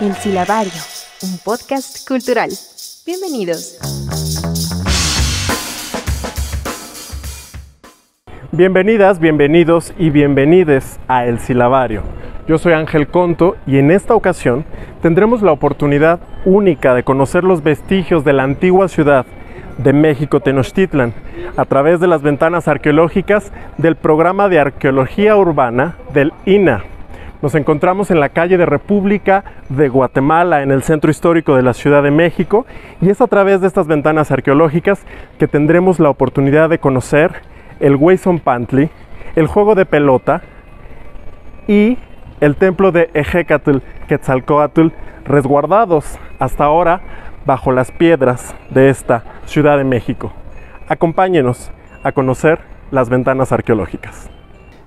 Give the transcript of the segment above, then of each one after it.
El Silabario, un podcast cultural. Bienvenidos. Bienvenidas, bienvenidos y bienvenides a El Silabario. Yo soy Ángel Conto y en esta ocasión tendremos la oportunidad única de conocer los vestigios de la antigua ciudad de México, Tenochtitlan, a través de las ventanas arqueológicas del programa de arqueología urbana del INAH. Nos encontramos en la calle de República de Guatemala, en el centro histórico de la Ciudad de México, y es a través de estas ventanas arqueológicas que tendremos la oportunidad de conocer el Hueyzompantli, el juego de pelota y el templo de Ejecatl Quetzalcóatl, resguardados hasta ahora bajo las piedras de esta Ciudad de México. Acompáñenos a conocer las ventanas arqueológicas.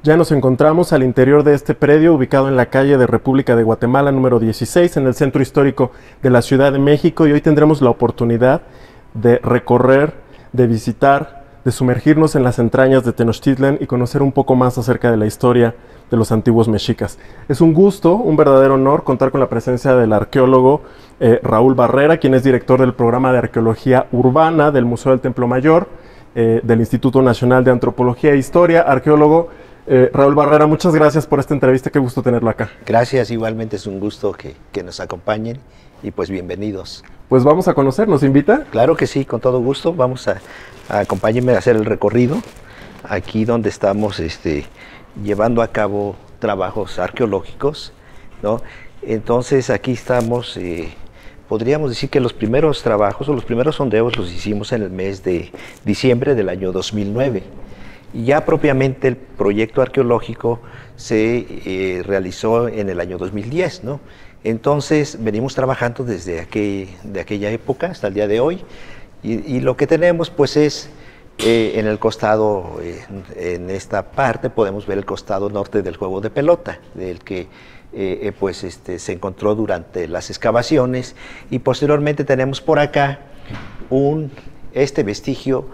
Ya nos encontramos al interior de este predio ubicado en la calle de República de Guatemala número 16 en el centro histórico de la Ciudad de México, y hoy tendremos la oportunidad de recorrer, de visitar, de sumergirnos en las entrañas de Tenochtitlan y conocer un poco más acerca de la historia de los antiguos mexicas. Es un gusto, un verdadero honor contar con la presencia del arqueólogo Raúl Barrera, quien es director del programa de arqueología urbana del Museo del Templo Mayor, del Instituto Nacional de Antropología e Historia. Arqueólogo Raúl Barrera, muchas gracias por esta entrevista, qué gusto tenerlo acá. Gracias, igualmente es un gusto que nos acompañen y pues bienvenidos. Pues vamos a conocer, ¿nos invita? Claro que sí, con todo gusto, vamos a acompáñenme a hacer el recorrido, aquí donde estamos llevando a cabo trabajos arqueológicos, ¿no? Entonces aquí estamos, podríamos decir que los primeros trabajos o los primeros sondeos los hicimos en el mes de diciembre del año 2009. Y ya propiamente el proyecto arqueológico se realizó en el año 2010, ¿no? Entonces venimos trabajando desde de aquella época hasta el día de hoy, y lo que tenemos pues es en el costado, en esta parte podemos ver el costado norte del juego de pelota, del que se encontró durante las excavaciones, y posteriormente tenemos por acá este vestigio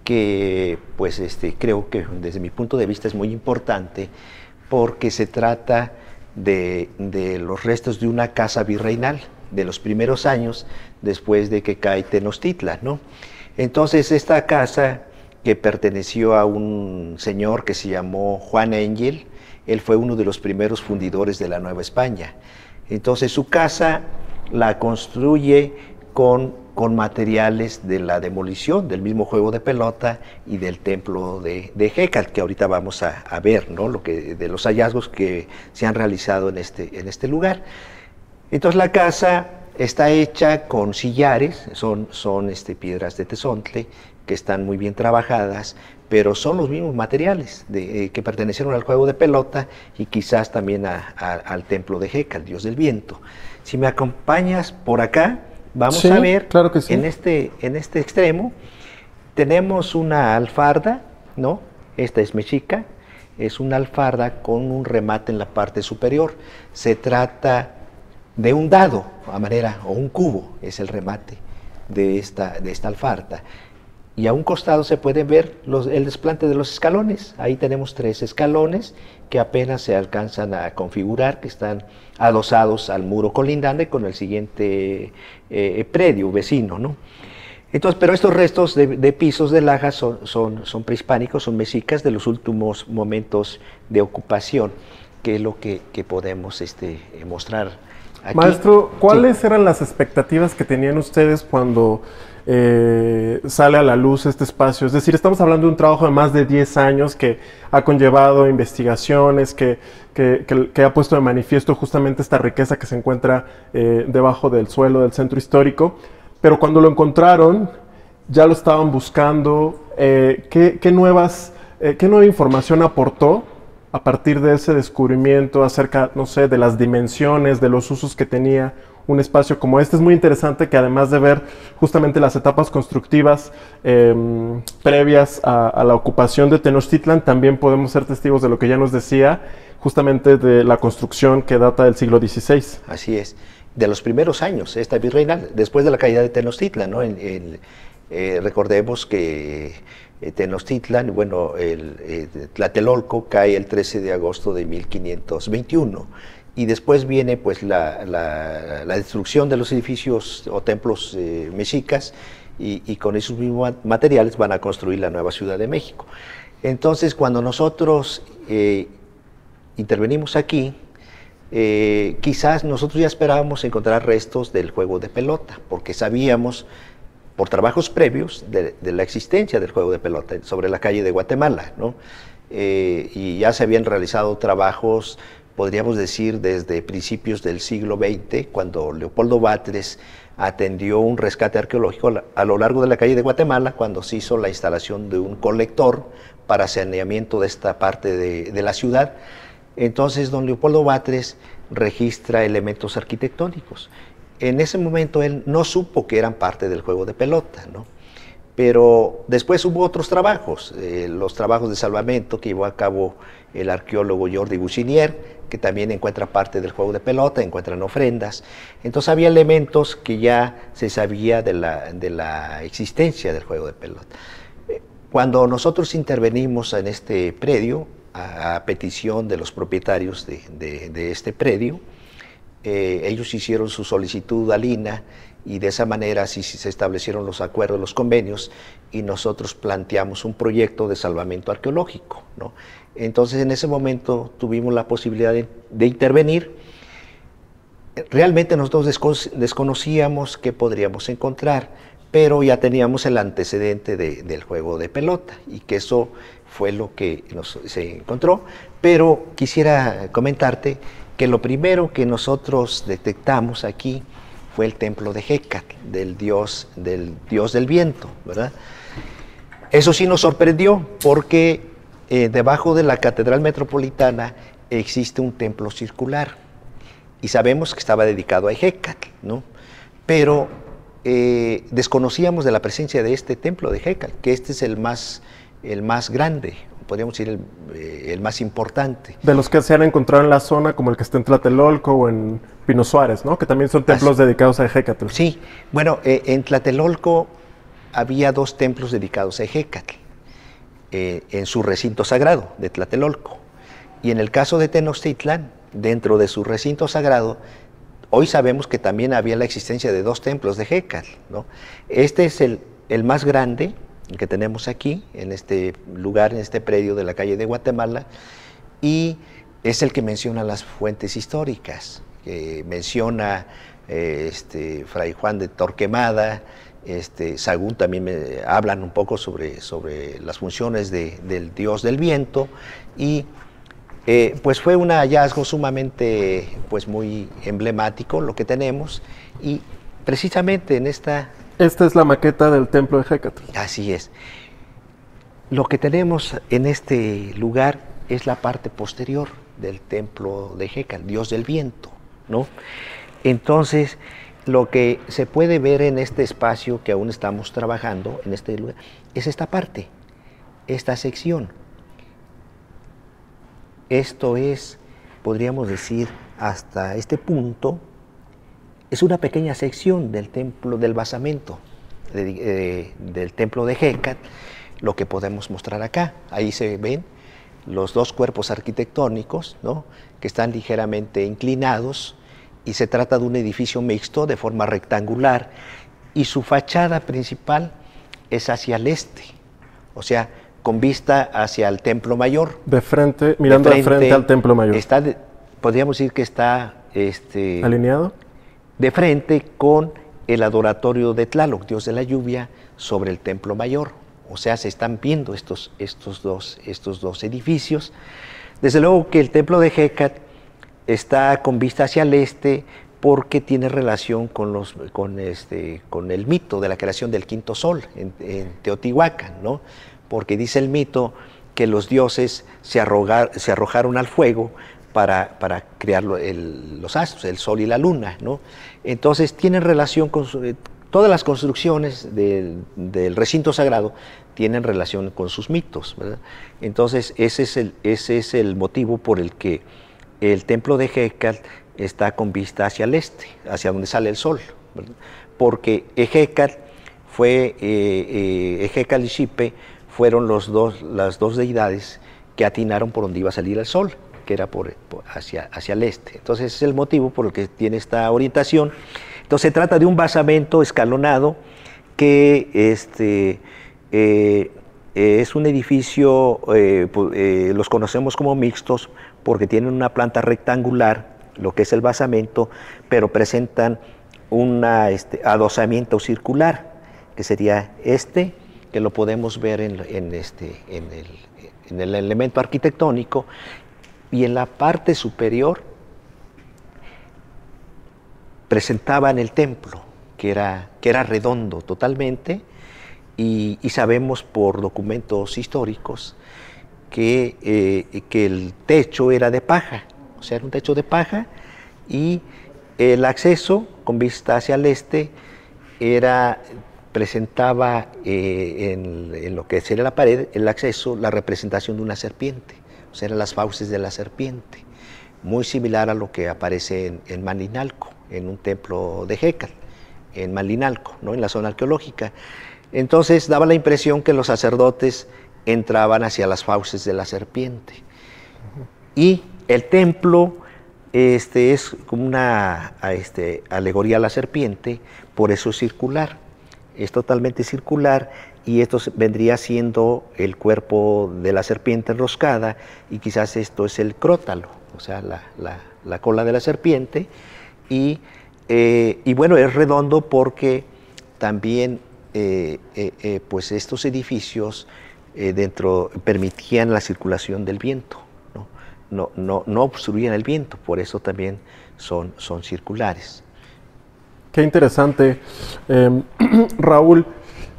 que pues creo que desde mi punto de vista es muy importante, porque se trata de los restos de una casa virreinal de los primeros años después de que cae Tenochtitlan, ¿no? Entonces esta casa, que perteneció a un señor que se llamó Juan Engel, él fue uno de los primeros fundidores de la Nueva España. Entonces su casa la construye con materiales de la demolición del mismo juego de pelota y del templo de Ejecatl, que ahorita vamos a ver, ¿no? De los hallazgos que se han realizado en este lugar. Entonces la casa está hecha con sillares, son piedras de tezontle que están muy bien trabajadas, pero son los mismos materiales que pertenecieron al juego de pelota y quizás también al templo de Ejecatl, dios del viento. Si me acompañas por acá, vamos a ver, claro que sí. en este extremo tenemos una alfarda, ¿no? Esta es mexica, es una alfarda con un remate en la parte superior. Se trata de un dado o un cubo, es el remate de esta alfarda. Y a un costado se puede ver el desplante de los escalones. Ahí tenemos 3 escalones que apenas se alcanzan a configurar, que están adosados al muro colindante con el siguiente predio vecino, ¿no? Entonces, pero estos restos de pisos de laja son prehispánicos, son mexicas de los últimos momentos de ocupación, que es lo que podemos mostrar aquí. Maestro, ¿cuáles eran las expectativas que tenían ustedes cuando sale a la luz este espacio? Es decir, estamos hablando de un trabajo de más de 10 años que ha conllevado investigaciones, que ha puesto de manifiesto justamente esta riqueza que se encuentra debajo del suelo del centro histórico, pero cuando lo encontraron, ya lo estaban buscando. ¿Qué nueva información aportó a partir de ese descubrimiento acerca, no sé, de las dimensiones, de los usos que tenía un espacio como este? Es muy interesante que, además de ver justamente las etapas constructivas previas a la ocupación de Tenochtitlan, también podemos ser testigos de lo que ya nos decía, justamente de la construcción que data del siglo XVI. Así es, de los primeros años, esta virreinal, después de la caída de Tenochtitlan, ¿no? Recordemos que Tenochtitlan, bueno, Tlatelolco cae el 13 de agosto de 1521 y después viene pues la destrucción de los edificios o templos mexicas, y con esos mismos materiales van a construir la nueva Ciudad de México. Entonces, cuando nosotros intervenimos aquí, quizás nosotros ya esperábamos encontrar restos del juego de pelota, porque sabíamos por trabajos previos de la existencia del juego de pelota sobre la calle de Guatemala, ¿no? Y ya se habían realizado trabajos, podríamos decir, desde principios del siglo XX, cuando Leopoldo Batres atendió un rescate arqueológico a lo largo de la calle de Guatemala, cuando se hizo la instalación de un colector para saneamiento de esta parte de la ciudad. Entonces, don Leopoldo Batres registra elementos arquitectónicos. En ese momento él no supo que eran parte del juego de pelota, ¿no? Pero después hubo otros trabajos, los trabajos de salvamento que llevó a cabo el arqueólogo Jordi Bussinier, que también encuentra parte del juego de pelota, encuentran ofrendas. Entonces había elementos que ya se sabía de la existencia del juego de pelota. Cuando nosotros intervenimos en este predio, a petición de los propietarios de este predio, ellos hicieron su solicitud a Lina, y de esa manera sí se establecieron los acuerdos, los convenios, y nosotros planteamos un proyecto de salvamento arqueológico, ¿no? Entonces, en ese momento tuvimos la posibilidad de intervenir. Realmente nosotros desconocíamos qué podríamos encontrar, pero ya teníamos el antecedente del juego de pelota, y que eso fue lo que se encontró. Pero quisiera comentarte que lo primero que nosotros detectamos aquí fue el templo de Hécatl, del dios del viento, ¿verdad? Eso sí nos sorprendió, porque debajo de la Catedral Metropolitana existe un templo circular, y sabemos que estaba dedicado a Hécatl, ¿no? Pero desconocíamos de la presencia de este templo de Hécatl, que este es el más grande, podríamos decir el más importante. De los que se han encontrado en la zona, como el que está en Tlatelolco o en Pino Suárez, ¿no? Que también son templos dedicados a Hécatl. Sí, bueno, en Tlatelolco había 2 templos dedicados a Hécatl, en su recinto sagrado de Tlatelolco. Y en el caso de Tenochtitlán, dentro de su recinto sagrado, hoy sabemos que también había la existencia de 2 templos de Hécatl, ¿no? Este es el más grande, el que tenemos aquí, en este lugar, en este predio de la calle de Guatemala, y es el que menciona las fuentes históricas, que menciona Fray Juan de Torquemada, Sagún también hablan un poco sobre las funciones del dios del viento, y pues fue un hallazgo sumamente, pues muy emblemático lo que tenemos, y precisamente en esta... Esta es la maqueta del templo de Hécatl. Así es. Lo que tenemos en este lugar es la parte posterior del templo de Hécatl, dios del viento, ¿no? Entonces, lo que se puede ver en este espacio que aún estamos trabajando, en este lugar, es esta parte, esta sección. Esto es, podríamos decir, hasta este punto, es una pequeña sección del templo, del basamento del templo de Hécatl, lo que podemos mostrar acá. Ahí se ven los 2 cuerpos arquitectónicos, ¿no? Que están ligeramente inclinados, y se trata de un edificio mixto de forma rectangular, y su fachada principal es hacia el este, o sea, con vista hacia el templo mayor. De frente, mirando de frente al templo mayor. Podríamos decir que está... ¿alineado? De frente con el adoratorio de Tlaloc, dios de la lluvia, sobre el templo mayor. O sea, se están viendo estos dos edificios. Desde luego que el templo de Hécatl está con vista hacia el este, porque tiene relación con el mito de la creación del quinto sol en Teotihuacán, ¿no? Porque dice el mito que los dioses se arrojaron al fuego para crear los astros, el sol y la luna, ¿no? Entonces tienen relación con todas las construcciones del recinto sagrado, tienen relación con sus mitos, ¿verdad? Entonces ese es el motivo por el que el templo de Hécatl está con vista hacia el este, hacia donde sale el sol, ¿verdad? Porque Hécatl y Xipe fueron las dos deidades que atinaron por donde iba a salir el sol, que era hacia el este. Entonces ese es el motivo por el que tiene esta orientación. Entonces se trata de un basamento escalonado que es un edificio, los conocemos como mixtos porque tienen una planta rectangular, lo que es el basamento, pero presentan un adosamiento circular, que sería que lo podemos ver en el elemento arquitectónico, y en la parte superior presentaban el templo, que era redondo totalmente, y sabemos por documentos históricos que el techo era de paja, o sea, era un techo de paja, y el acceso con vista hacia el este presentaba en lo que sería la pared, el acceso, la representación de una serpiente, o sea, eran las fauces de la serpiente, muy similar a lo que aparece en Malinalco, en un templo de Jécal, en Malinalco, ¿no?, en la zona arqueológica. Entonces daba la impresión que los sacerdotes entraban hacia las fauces de la serpiente. Y el templo es como una alegoría a la serpiente, por eso es circular. Es totalmente circular, y esto vendría siendo el cuerpo de la serpiente enroscada, y quizás esto es el crótalo, o sea, la cola de la serpiente. Y bueno, es redondo porque también pues estos edificios dentro permitían la circulación del viento, no obstruían el viento, por eso también son circulares. Qué interesante. Raúl,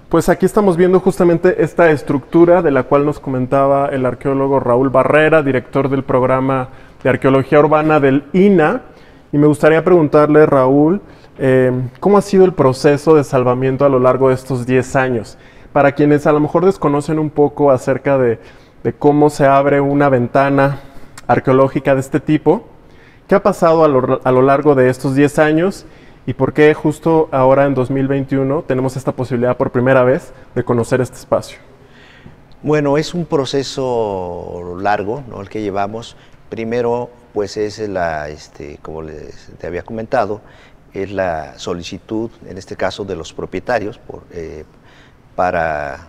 pues aquí estamos viendo justamente esta estructura de la cual nos comentaba el arqueólogo Raúl Barrera, director del programa de arqueología urbana del INAH, y me gustaría preguntarle, Raúl, ¿cómo ha sido el proceso de salvamiento a lo largo de estos 10 años? Para quienes a lo mejor desconocen un poco acerca de cómo se abre una ventana arqueológica de este tipo, ¿qué ha pasado a lo largo de estos 10 años y por qué justo ahora en 2021 tenemos esta posibilidad por primera vez de conocer este espacio? Bueno, es un proceso largo, ¿no?, el que llevamos. Primero, pues es como te había comentado, es la solicitud, en este caso de los propietarios, para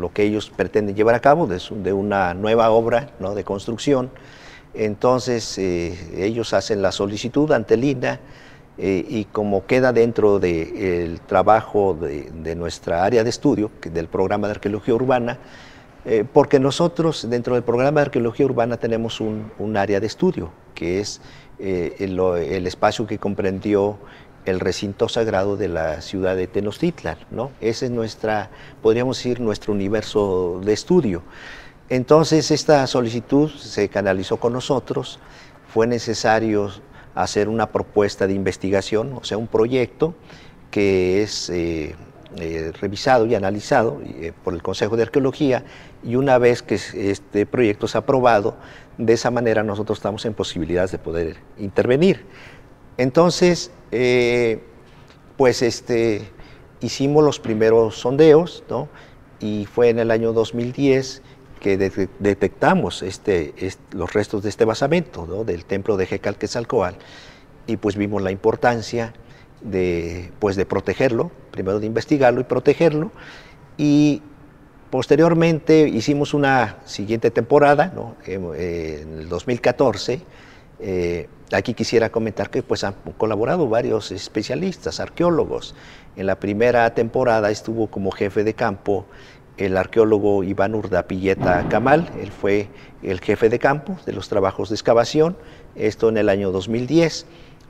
lo que ellos pretenden llevar a cabo, de una nueva obra, ¿no?, de construcción. Entonces ellos hacen la solicitud ante el INAH, y como queda dentro del trabajo de nuestra área de estudio, del programa de arqueología urbana, porque nosotros dentro del programa de arqueología urbana tenemos un área de estudio, que es el espacio que comprendió el recinto sagrado de la ciudad de Tenochtitlan, ¿no? Ese es podríamos decir, nuestro universo de estudio. Entonces esta solicitud se canalizó con nosotros, fue necesario hacer una propuesta de investigación, o sea, un proyecto que es revisado y analizado por el Consejo de Arqueología, y una vez que este proyecto es aprobado, de esa manera nosotros estamos en posibilidades de poder intervenir. Entonces, pues hicimos los primeros sondeos, ¿no?, y fue en el año 2010 que detectamos los restos de este basamento, ¿no?, del templo de Jécal-Quetzalcóatl, y pues vimos la importancia de protegerlo, primero de investigarlo y protegerlo, y posteriormente hicimos una siguiente temporada, ¿no?, en el 2014. Aquí quisiera comentar que pues han colaborado varios especialistas, arqueólogos. En la primera temporada estuvo como jefe de campo el arqueólogo Iván Urdapilleta Camal. Él fue el jefe de campo de los trabajos de excavación, esto en el año 2010.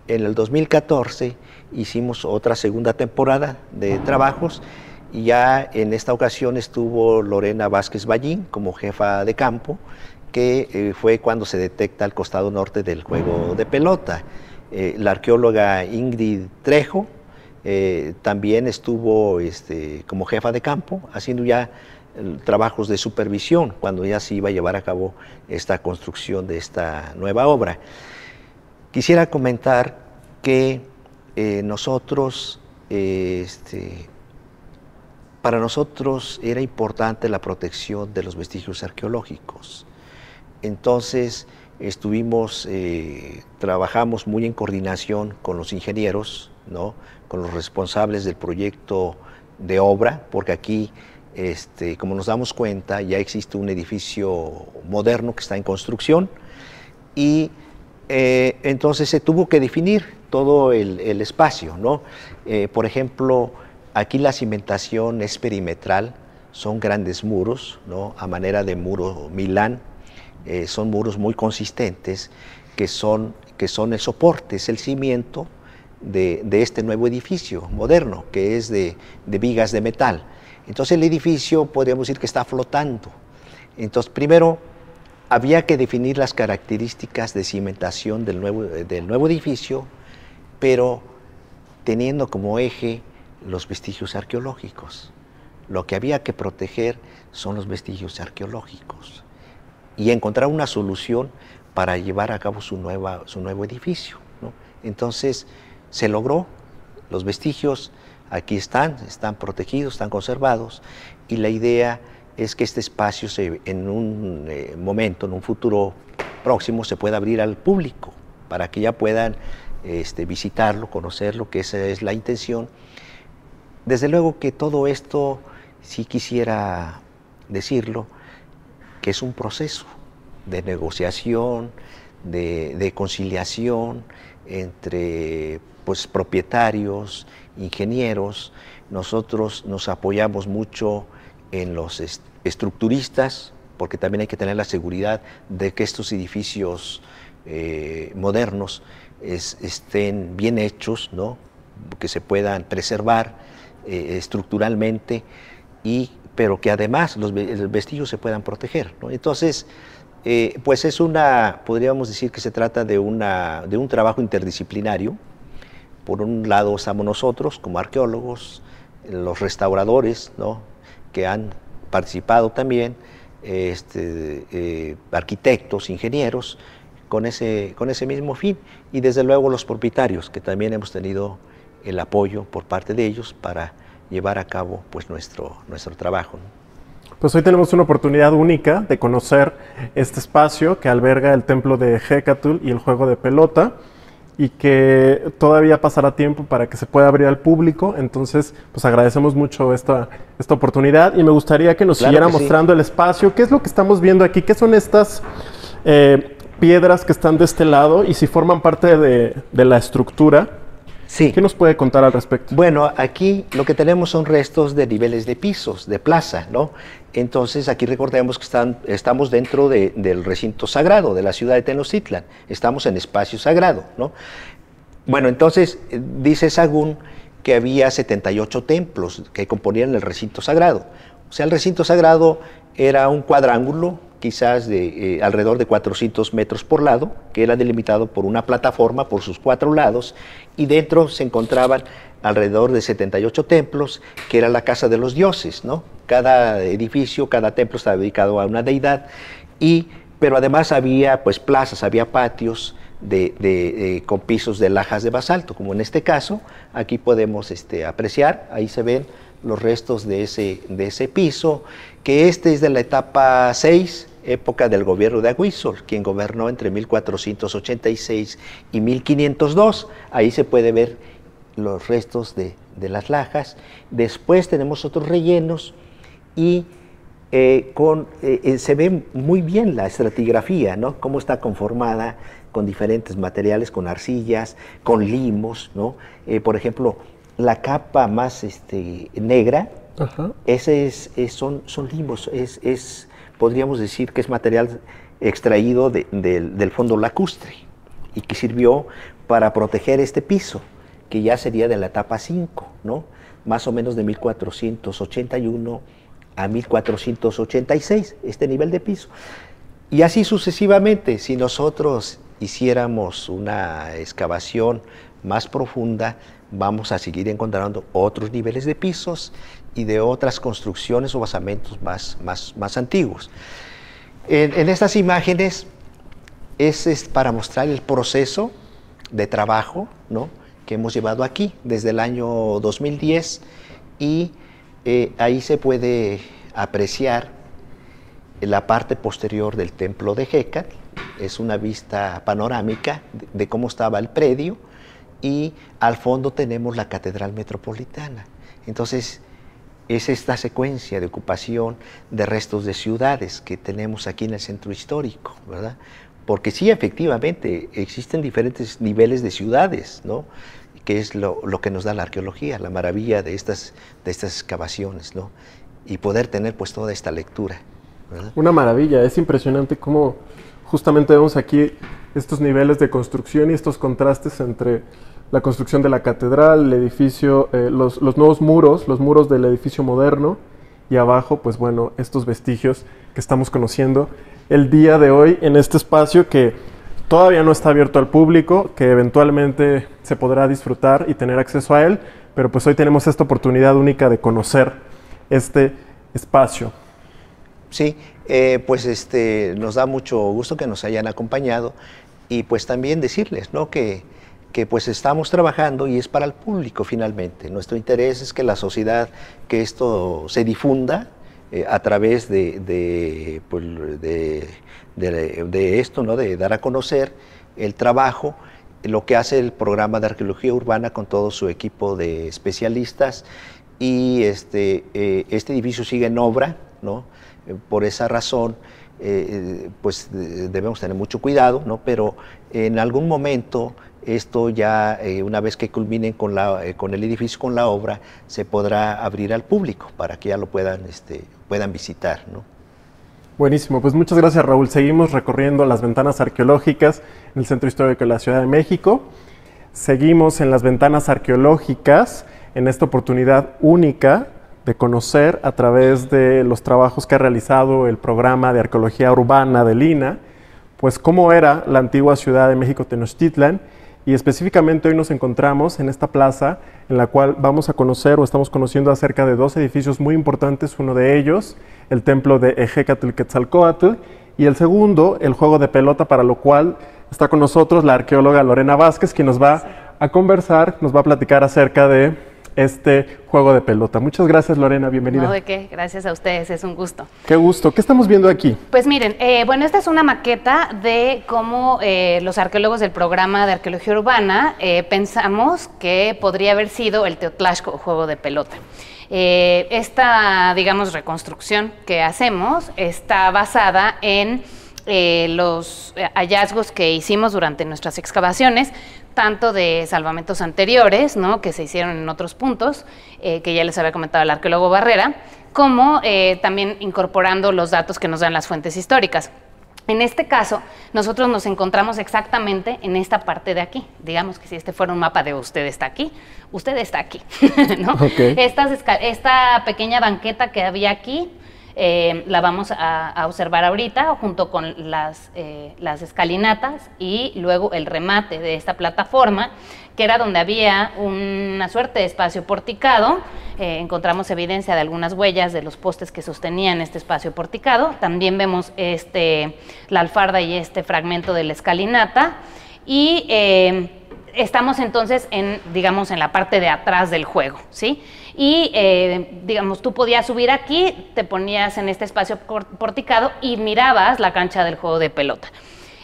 En el 2014 hicimos otra segunda temporada de trabajos, y ya en esta ocasión estuvo Lorena Vázquez Ballín como jefa de campo, que fue cuando se detecta el costado norte del juego de pelota. La arqueóloga Ingrid Trejo también estuvo como jefa de campo, haciendo ya trabajos de supervisión, cuando ya se iba a llevar a cabo esta construcción de esta nueva obra. Quisiera comentar que nosotros, para nosotros era importante la protección de los vestigios arqueológicos. Entonces, trabajamos muy en coordinación con los ingenieros, ¿no? Con los responsables del proyecto de obra, porque aquí, como nos damos cuenta, ya existe un edificio moderno que está en construcción y entonces se tuvo que definir todo el espacio, ¿no? Por ejemplo, aquí la cimentación es perimetral, son grandes muros, ¿no? A manera de muro Milán, son muros muy consistentes que son el soporte, es el cimiento de este nuevo edificio moderno, que es de vigas de metal. Entonces el edificio podríamos decir que está flotando. Entonces primero había que definir las características de cimentación del nuevo edificio, pero teniendo como eje los vestigios arqueológicos. Lo que había que proteger son los vestigios arqueológicos y encontrar una solución para llevar a cabo su nuevo edificio, ¿no? Entonces se logró, los vestigios aquí están protegidos, están conservados, y la idea es que este espacio en un momento, en un futuro próximo, se pueda abrir al público para que ya puedan visitarlo, conocerlo, que esa es la intención. Desde luego que todo esto, sí quisiera decirlo, que es un proceso de negociación, de conciliación entre propietarios, ingenieros. Nosotros nos apoyamos mucho en los estructuristas, porque también hay que tener la seguridad de que estos edificios modernos estén bien hechos, ¿no? Que se puedan preservar estructuralmente, pero que además los vestigios se puedan proteger, ¿no? Entonces, pues podríamos decir que se trata de un trabajo interdisciplinario. Por un lado estamos nosotros como arqueólogos, los restauradores, ¿no? Que han participado también, arquitectos, ingenieros, con ese mismo fin, y desde luego los propietarios, que también hemos tenido el apoyo por parte de ellos para llevar a cabo nuestro trabajo, ¿no? Pues hoy tenemos una oportunidad única de conocer este espacio que alberga el templo de Hécatl y el juego de pelota, y que todavía pasará tiempo para que se pueda abrir al público. Entonces, pues agradecemos mucho esta oportunidad, y me gustaría que nos siguiera mostrando el espacio. ¿Qué es lo que estamos viendo aquí? ¿Qué son estas piedras que están de este lado y si forman parte de la estructura? Sí. ¿Qué nos puede contar al respecto? Bueno, aquí lo que tenemos son restos de niveles de pisos, de plaza, ¿no? Entonces aquí recordemos que estamos dentro del recinto sagrado de la ciudad de Tenochtitlan, estamos en espacio sagrado, ¿no? Bueno, entonces dice Sagún que había 78 templos que componían el recinto sagrado. O sea, el recinto sagrado era un cuadrángulo, quizás de alrededor de 400 metros por lado, que era delimitado por una plataforma por sus 4 lados, y dentro se encontraban alrededor de 78 templos, que era la casa de los dioses, ¿no? Cada edificio, cada templo estaba dedicado a una deidad, pero además había plazas, había patios con pisos de lajas de basalto, como en este caso. Aquí podemos apreciar, ahí se ven los restos de ese piso, que es de la etapa 6, época del gobierno de Agüitzol, quien gobernó entre 1486 y 1502. Ahí se puede ver los restos de las lajas. Después tenemos otros rellenos y se ve muy bien la estratigrafía, ¿no? Cómo está conformada con diferentes materiales, con arcillas, con limos, ¿no? Por ejemplo, la capa más negra, son limos, podríamos decir que es material extraído del fondo lacustre y que sirvió para proteger este piso, que ya sería de la etapa 5, ¿no? Más o menos de 1481 a 1486, este nivel de piso. Y así sucesivamente, si nosotros hiciéramos una excavación más profunda, vamos a seguir encontrando otros niveles de pisos y de otras construcciones o basamentos más antiguos. En estas imágenes es para mostrar el proceso de trabajo, ¿no?, que hemos llevado aquí desde el año 2010, y ahí se puede apreciar la parte posterior del templo de Hécatl, es una vista panorámica de cómo estaba el predio, y al fondo tenemos la Catedral Metropolitana. Entonces, es esta secuencia de ocupación de restos de ciudades que tenemos aquí en el centro histórico, ¿verdad? Porque sí, efectivamente, existen diferentes niveles de ciudades, ¿no? Que es lo que nos da la arqueología, la maravilla de estas excavaciones, ¿no? Y poder tener pues toda esta lectura, ¿verdad? Una maravilla, es impresionante cómo justamente vemos aquí estos niveles de construcción y estos contrastes entre la construcción de la catedral, el edificio, los nuevos muros, los muros del edificio moderno, y abajo, pues bueno, estos vestigios que estamos conociendo el día de hoy en este espacio que todavía no está abierto al público, que eventualmente se podrá disfrutar y tener acceso a él, pero pues hoy tenemos esta oportunidad única de conocer este espacio. Sí, pues nos da mucho gusto que nos hayan acompañado, y pues también decirles, ¿no?, que pues estamos trabajando y es para el público finalmente. Nuestro interés es que la sociedad, que esto se difunda a través de esto, ¿no?, de dar a conocer el trabajo, lo que hace el programa de arqueología urbana con todo su equipo de especialistas, y este edificio sigue en obra, ¿no? Por esa razón, pues debemos tener mucho cuidado, ¿no? Pero en algún momento esto ya, una vez que culminen con el edificio, con la obra, se podrá abrir al público para que ya lo puedan visitar, ¿no? Buenísimo, pues muchas gracias, Raúl. Seguimos recorriendo las ventanas arqueológicas en el Centro Histórico de la Ciudad de México. Seguimos en las ventanas arqueológicas en esta oportunidad única de conocer a través de los trabajos que ha realizado el programa de arqueología urbana del INAH, pues cómo era la antigua Ciudad de México Tenochtitlan, y específicamente hoy nos encontramos en esta plaza en la cual vamos a conocer o estamos conociendo acerca de dos edificios muy importantes, uno de ellos el templo de Ejecatl-Quetzalcóatl, y el segundo el juego de pelota, para lo cual está con nosotros la arqueóloga Lorena Vázquez, quien nos va a conversar, nos va a platicar acerca de este juego de pelota. Muchas gracias, Lorena, bienvenida. No, ¿de qué? Gracias a ustedes, es un gusto. Qué gusto. ¿Qué estamos viendo aquí? Pues miren, bueno, esta es una maqueta de cómo los arqueólogos del programa de arqueología urbana pensamos que podría haber sido el Teotlachco o juego de pelota. Esta, digamos, reconstrucción que hacemos está basada en los hallazgos que hicimos durante nuestras excavaciones, tanto de salvamentos anteriores, ¿no?, que se hicieron en otros puntos, que ya les había comentado el arqueólogo Barrera, como también incorporando los datos que nos dan las fuentes históricas. En este caso, nosotros nos encontramos exactamente en esta parte de aquí. Digamos que si este fuera un mapa de usted está aquí, ¿no? Okay. Esta pequeña banqueta que había aquí, la vamos a observar ahorita junto con las escalinatas y luego el remate de esta plataforma, que era donde había una suerte de espacio porticado. Encontramos evidencia de algunas huellas de los postes que sostenían este espacio porticado. También vemos la alfarda y este fragmento de la escalinata, y estamos entonces digamos, en la parte de atrás del juego, ¿sí? Y, digamos, tú podías subir aquí, te ponías en este espacio porticado y mirabas la cancha del juego de pelota.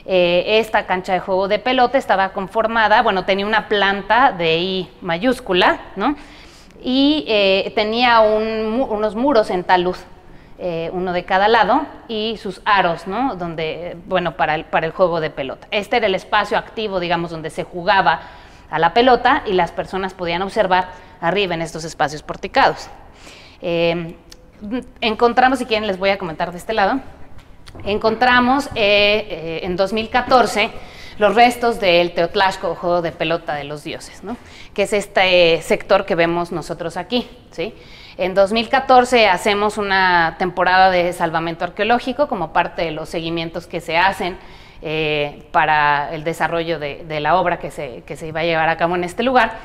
Esta cancha de juego de pelota estaba conformada, bueno, tenía una planta de I mayúscula, ¿no? Y tenía unos muros en talud, uno de cada lado, y sus aros, ¿no?, donde, bueno, para el juego de pelota. Este era el espacio activo, digamos, donde se jugaba a la pelota y las personas podían observar arriba en estos espacios porticados. Encontramos, si quieren les voy a comentar de este lado, encontramos en 2014 los restos del Teotlachco o juego de pelota de los dioses, ¿no?, que es este sector que vemos nosotros aquí, ¿sí? En 2014 hacemos una temporada de salvamento arqueológico como parte de los seguimientos que se hacen para el desarrollo de la obra que se iba a llevar a cabo en este lugar.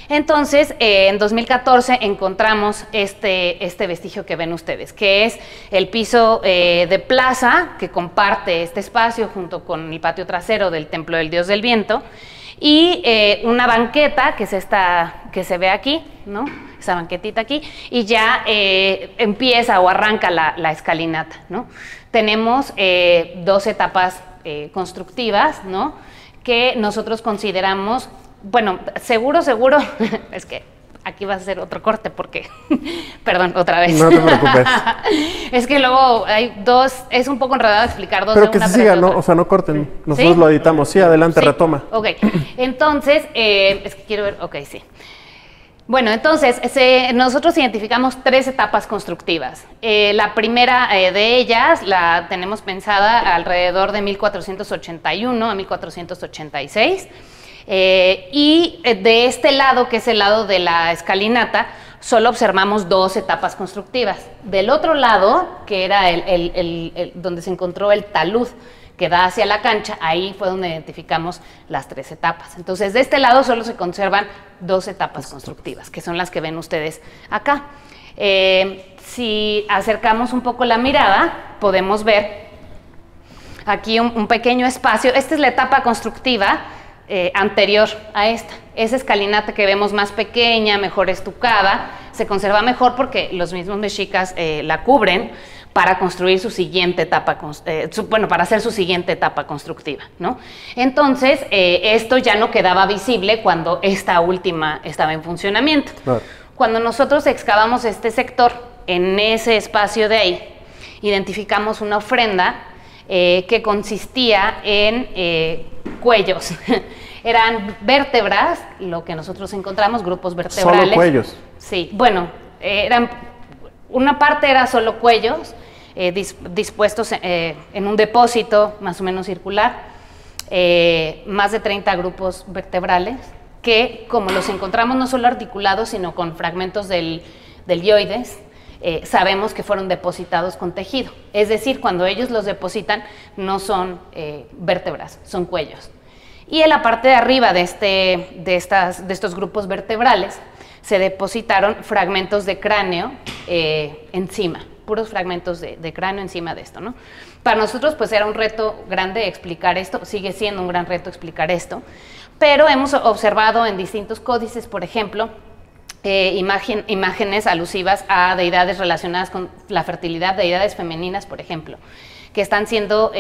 Entonces, en 2014 encontramos este vestigio que ven ustedes, que es el piso de plaza que comparte este espacio junto con el patio trasero del Templo del Dios del Viento, y una banqueta, que es esta que se ve aquí, ¿no?, esa banquetita aquí, y ya empieza o arranca la escalinata, ¿no? tenemos 2 etapas constructivas, ¿no? Que nosotros consideramos, bueno, seguro, es que aquí va a ser otro corte porque, perdón, otra vez. No te preocupes. Es que luego hay 2, es un poco enredado explicar 2 Pero de que una se siga, ¿no? otra. O sea, no corten. Nosotros ¿Sí? lo editamos. Sí, adelante, Sí. retoma. Ok, entonces, es que quiero ver, ok, sí. Bueno, entonces, nosotros identificamos 3 etapas constructivas. La primera de ellas la tenemos pensada alrededor de 1481 a 1486. Y de este lado, que es el lado de la escalinata, solo observamos 2 etapas constructivas. Del otro lado, que era donde se encontró el talud que da hacia la cancha, ahí fue donde identificamos las 3 etapas. Entonces, de este lado solo se conservan 2 etapas constructivas, que son las que ven ustedes acá. Si acercamos un poco la mirada, podemos ver aquí un pequeño espacio. Esta es la etapa constructiva anterior a esta. Esa escalinata que vemos más pequeña, mejor estucada, se conserva mejor porque los mismos mexicas la cubren para construir su siguiente etapa, para hacer su siguiente etapa constructiva, ¿no? Entonces, esto ya no quedaba visible cuando esta última estaba en funcionamiento. Claro. Cuando nosotros excavamos este sector, en ese espacio de ahí, identificamos una ofrenda que consistía en cuellos. Eran vértebras, lo que nosotros encontramos, grupos vertebrales. Solo cuellos. Sí, bueno, una parte era solo cuellos, dispuestos en un depósito más o menos circular, más de 30 grupos vertebrales, que como los encontramos no solo articulados, sino con fragmentos del delioides, sabemos que fueron depositados con tejido. Es decir, cuando ellos los depositan, no son vértebras, son cuellos. Y en la parte de arriba de estos grupos vertebrales se depositaron fragmentos de cráneo encima, puros fragmentos de cráneo encima de esto, ¿no? Para nosotros pues era un reto grande explicar esto, sigue siendo un gran reto explicar esto, pero hemos observado en distintos códices, por ejemplo, imágenes alusivas a deidades relacionadas con la fertilidad, deidades femeninas, por ejemplo, que están siendo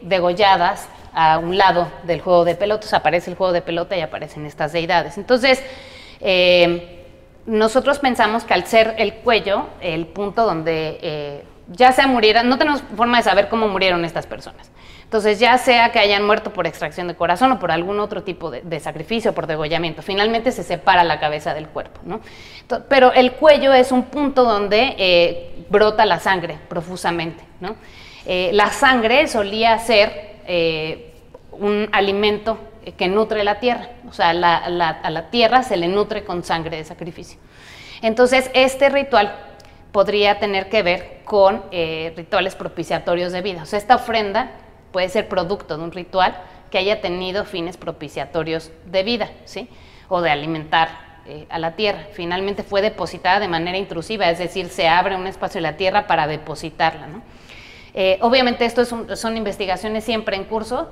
degolladas a un lado del juego de pelotas. Aparece el juego de pelota y aparecen estas deidades. Entonces, nosotros pensamos que al ser el cuello, el punto donde ya sea murieran, no tenemos forma de saber cómo murieron estas personas. Entonces, ya sea que hayan muerto por extracción de corazón o por algún otro tipo de sacrificio, por degollamiento, finalmente se separa la cabeza del cuerpo, ¿no? Pero el cuello es un punto donde brota la sangre profusamente, ¿no? La sangre solía ser un alimento que nutre la tierra, o sea, a la tierra se le nutre con sangre de sacrificio. Entonces, este ritual podría tener que ver con rituales propiciatorios de vida. O sea, esta ofrenda puede ser producto de un ritual que haya tenido fines propiciatorios de vida, ¿sí? O de alimentar a la tierra. Finalmente fue depositada de manera intrusiva, es decir, se abre un espacio en la tierra para depositarla, ¿no? Obviamente esto son investigaciones siempre en curso,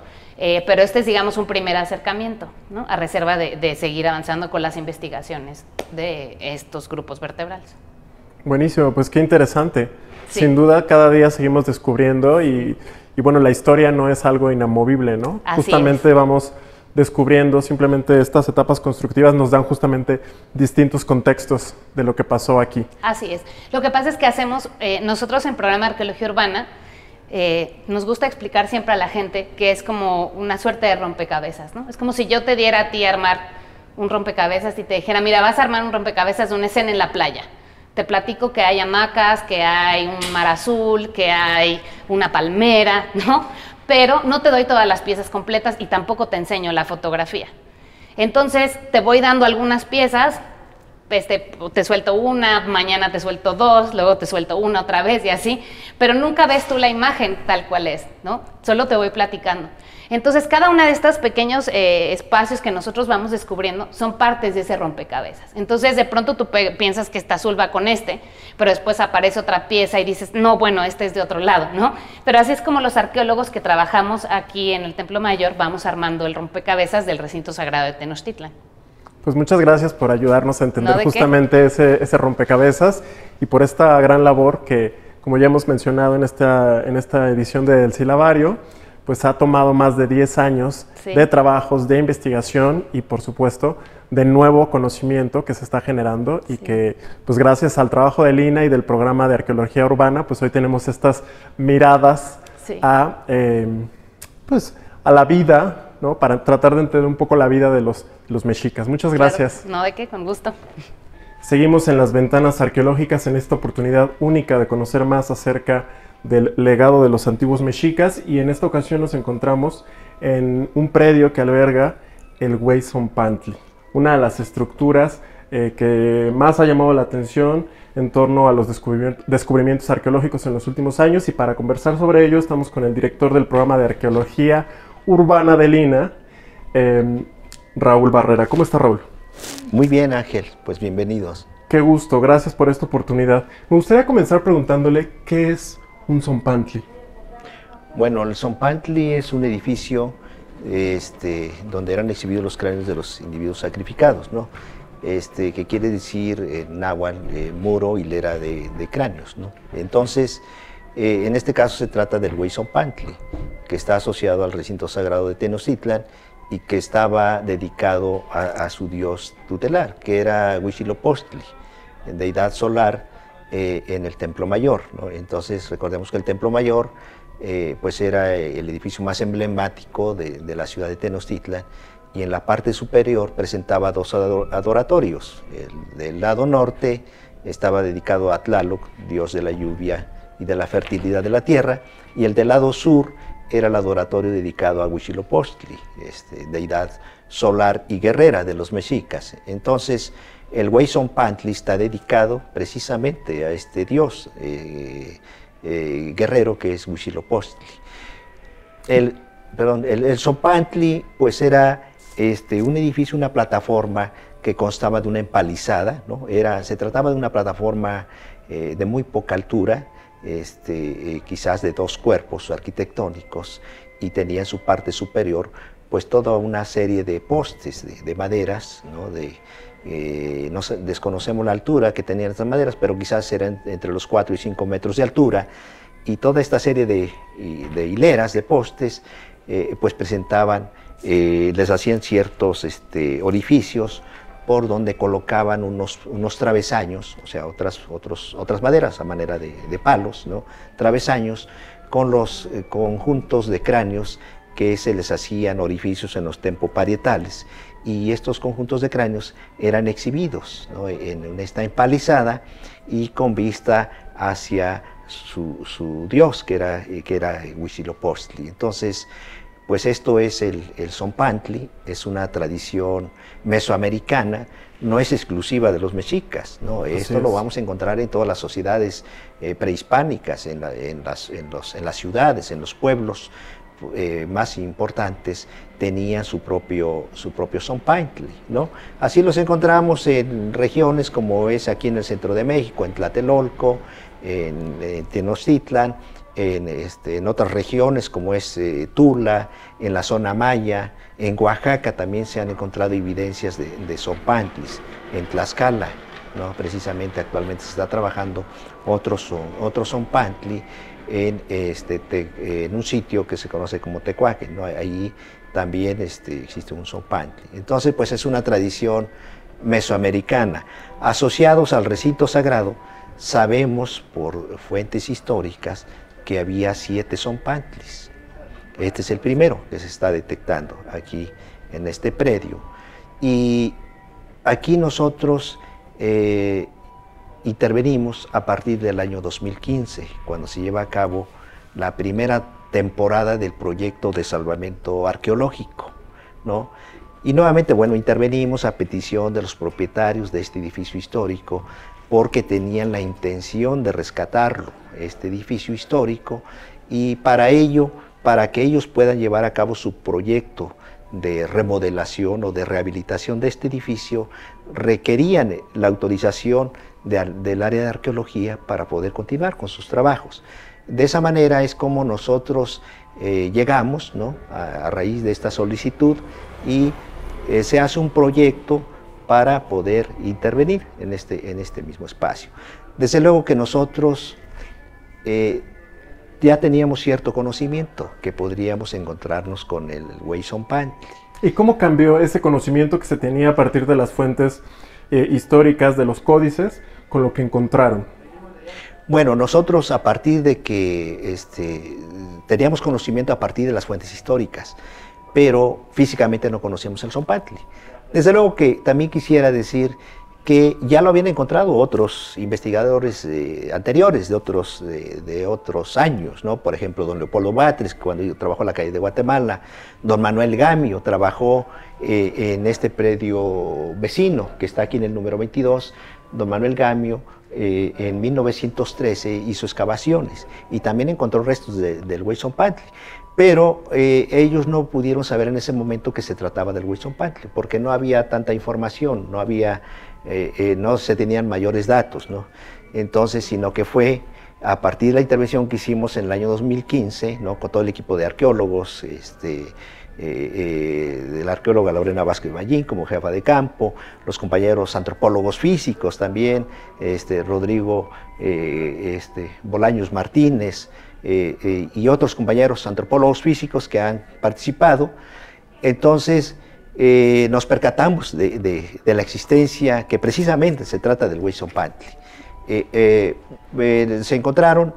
pero este es, digamos, un primer acercamiento, ¿no? A reserva de seguir avanzando con las investigaciones de estos grupos vertebrales. Buenísimo, pues qué interesante. Sí. Sin duda, cada día seguimos descubriendo y bueno, la historia no es algo inamovible, ¿no? Así justamente es. Vamos descubriendo, simplemente estas etapas constructivas nos dan justamente distintos contextos de lo que pasó aquí. Así es. Lo que pasa es que hacemos, nosotros en Programa de Arqueología Urbana, nos gusta explicar siempre a la gente que es como una suerte de rompecabezas, ¿no? Es como si yo te diera a ti armar un rompecabezas y te dijera, mira, vas a armar un rompecabezas de una escena en la playa. Te platico que hay hamacas, que hay un mar azul, que hay una palmera, ¿no? Pero no te doy todas las piezas completas y tampoco te enseño la fotografía. Entonces, te voy dando algunas piezas, te suelto una, mañana te suelto 2, luego te suelto una otra vez y así, pero nunca ves tú la imagen tal cual es, ¿no? Solo te voy platicando. Entonces, cada una de estos pequeños espacios que nosotros vamos descubriendo son partes de ese rompecabezas. Entonces, de pronto tú piensas que esta azul va con pero después aparece otra pieza y dices, no, bueno, este es de otro lado, ¿no? Pero así es como los arqueólogos que trabajamos aquí en el Templo Mayor vamos armando el rompecabezas del recinto sagrado de Tenochtitlan. Pues muchas gracias por ayudarnos a entender ¿No de justamente ese rompecabezas y por esta gran labor que como ya hemos mencionado en esta edición del Silabario, pues ha tomado más de 10 años Sí. de trabajos, de investigación y por supuesto de nuevo conocimiento que se está generando y que pues gracias al trabajo del INA y del programa de arqueología urbana, pues hoy tenemos estas miradas Sí. pues a la vida, ¿no? Para tratar de entender un poco la vida de los mexicas. Muchas gracias. Claro. No, de qué, con gusto. Seguimos en las ventanas arqueológicas en esta oportunidad única de conocer más acerca del legado de los antiguos mexicas y en esta ocasión nos encontramos en un predio que alberga el Hueyzompantli, una de las estructuras que más ha llamado la atención en torno a los descubrimientos arqueológicos en los últimos años, y para conversar sobre ello estamos con el director del programa de arqueología urbana del INA, Raúl Barrera. ¿Cómo está, Raúl? Muy bien, Ángel, pues bienvenidos. Qué gusto, gracias por esta oportunidad. Me gustaría comenzar preguntándole qué es un zompantli. Bueno, el Zompantli es un edificio donde eran exhibidos los cráneos de los individuos sacrificados, ¿no? Que quiere decir en náhuatl muro, hilera de cráneos, ¿no? Entonces, en este caso se trata del Hueyzompantli, que está asociado al recinto sagrado de Tenochtitlan y que estaba dedicado a su dios tutelar, que era Huitzilopochtli, deidad solar en el Templo Mayor, ¿no? Entonces, recordemos que el Templo Mayor pues era el edificio más emblemático de la ciudad de Tenochtitlan, y en la parte superior presentaba dos adoratorios. El del lado norte estaba dedicado a Tlaloc, dios de la lluvia y de la fertilidad de la tierra, y el del lado sur era el adoratorio dedicado a Huitzilopochtli, deidad solar y guerrera de los mexicas. Entonces, el Hueyzompantli está dedicado precisamente a este dios guerrero que es Huitzilopochtli. El Zompantli pues era un edificio, una plataforma que constaba de una empalizada, ¿no? Se trataba de una plataforma de muy poca altura, quizás de 2 cuerpos arquitectónicos, y tenía en su parte superior pues toda una serie de postes de maderas, ¿no? Desconocemos la altura que tenían estas maderas, pero quizás eran entre los 4 y 5 metros de altura, y toda esta serie de hileras de postes pues presentaban, les hacían ciertos orificios por donde colocaban unos travesaños, o sea, otras maderas a manera de palos, ¿no? Travesaños con los conjuntos de cráneos que se les hacían orificios en los tempoparietales, y estos conjuntos de cráneos eran exhibidos, ¿no? en esta empalizada y con vista hacia su dios, que era Huitzilopochtli. Entonces, pues esto es el Zompantli, es una tradición mesoamericana, no es exclusiva de los mexicas, ¿no? Esto lo vamos a encontrar en todas las sociedades prehispánicas, en las ciudades, en los pueblos más importantes tenían su propio Zompantli, ¿no? Así los encontramos en regiones como es aquí en el centro de México, en Tlatelolco, en Tenochtitlan, en otras regiones como es Tula, en la zona maya, en Oaxaca también se han encontrado evidencias de Zompantlis, en Tlaxcala, ¿no? Precisamente actualmente se está trabajando otro Zompantli en un sitio que se conoce como Tecuaque, ¿no? Ahí también existe un Zompantli. Entonces, pues es una tradición mesoamericana. Asociados al recinto sagrado, sabemos por fuentes históricas que había 7 Zompantlis. Este es el primero que se está detectando aquí en este predio. Y aquí nosotros intervenimos a partir del año 2015, cuando se lleva a cabo la primera temporada del proyecto de salvamento arqueológico, ¿no? Y nuevamente, bueno, intervenimos a petición de los propietarios de este edificio histórico, porque tenían la intención de rescatarlo, este edificio histórico, y para ello, para que ellos puedan llevar a cabo su proyecto de remodelación o de rehabilitación de este edificio, requerían la autorización del área de arqueología para poder continuar con sus trabajos. De esa manera es como nosotros llegamos, ¿no? a raíz de esta solicitud, y se hace un proyecto para poder intervenir en este mismo espacio. Desde luego que nosotros ya teníamos cierto conocimiento que podríamos encontrarnos con el Huayzonpantli. ¿Y cómo cambió ese conocimiento que se tenía a partir de las fuentes históricas, de los códices, con lo que encontraron? Bueno, nosotros a partir de que teníamos conocimiento a partir de las fuentes históricas, pero físicamente no conocíamos el Zompantli. Desde luego que también quisiera decir que ya lo habían encontrado otros investigadores anteriores de otros años, ¿no? Por ejemplo, don Leopoldo Batres, cuando trabajó en la calle de Guatemala, don Manuel Gamio trabajó en este predio vecino, que está aquí en el número 22, don Manuel Gamio en 1913 hizo excavaciones y también encontró restos del Huayzonpantli. Pero ellos no pudieron saber en ese momento que se trataba del Huayzonpantli, porque no había tanta información, no se tenían mayores datos, ¿no? Entonces, sino que fue a partir de la intervención que hicimos en el año 2015, ¿no? Con todo el equipo de arqueólogos, de la arqueóloga Lorena Vázquez Ballín como jefa de campo, los compañeros antropólogos físicos también, Rodrigo Bolaños Martínez, y otros compañeros antropólogos físicos que han participado. Entonces nos percatamos de la existencia, que precisamente se trata del Huayzonpantli. Se encontraron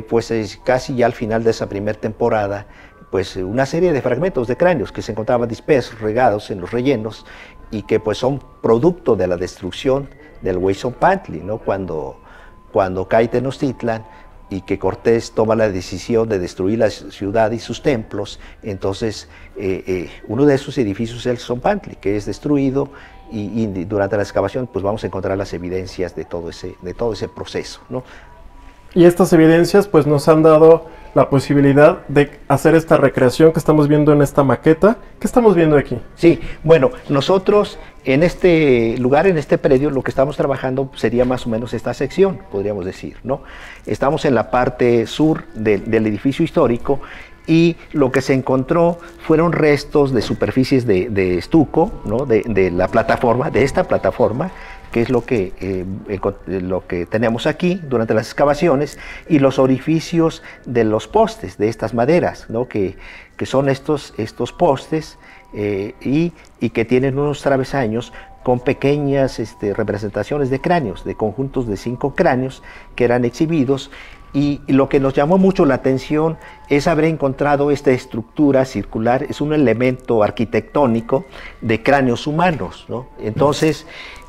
pues casi ya al final de esa primera temporada pues una serie de fragmentos de cráneos que se encontraban dispersos, regados en los rellenos, y que pues son producto de la destrucción del Huayzonpantli, ¿no? Cuando cae Tenochtitlan y que Cortés toma la decisión de destruir la ciudad y sus templos, entonces uno de esos edificios es el Zompantli, que es destruido, y durante la excavación pues vamos a encontrar las evidencias de todo ese proceso, ¿no? Y estas evidencias pues nos han dado la posibilidad de hacer esta recreación que estamos viendo en esta maqueta. ¿Qué estamos viendo aquí? Sí, bueno, nosotros en este lugar, en este predio, lo que estamos trabajando sería más o menos esta sección, podríamos decir, ¿no? Estamos en la parte sur del edificio histórico, y lo que se encontró fueron restos de superficies de estuco, ¿no? de la plataforma, de esta plataforma, que es lo que tenemos aquí durante las excavaciones, y los orificios de los postes de estas maderas, ¿no? que son estos postes, y que tienen unos travesaños con pequeñas representaciones de cráneos, de conjuntos de 5 cráneos que eran exhibidos. Y lo que nos llamó mucho la atención es haber encontrado esta estructura circular, es un elemento arquitectónico de cráneos humanos, ¿no? Entonces,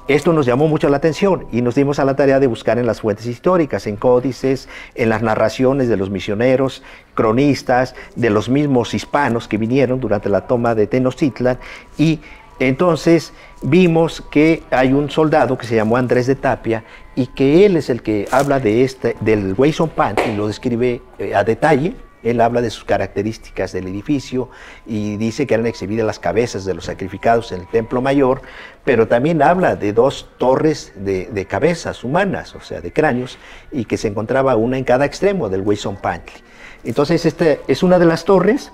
esto nos llamó mucho la atención y nos dimos a la tarea de buscar en las fuentes históricas, en códices, en las narraciones de los misioneros, cronistas, de los mismos hispanos que vinieron durante la toma de Tenochtitlan, y entonces vimos que hay un soldado que se llamó Andrés de Tapia, y que él es el que habla del Huayzonpantli, lo describe a detalle. Él habla de sus características del edificio y dice que eran exhibidas las cabezas de los sacrificados en el Templo Mayor, pero también habla de 2 torres de cabezas humanas, o sea, de cráneos, y que se encontraba una en cada extremo del Huayzonpantli. Entonces, esta es una de las torres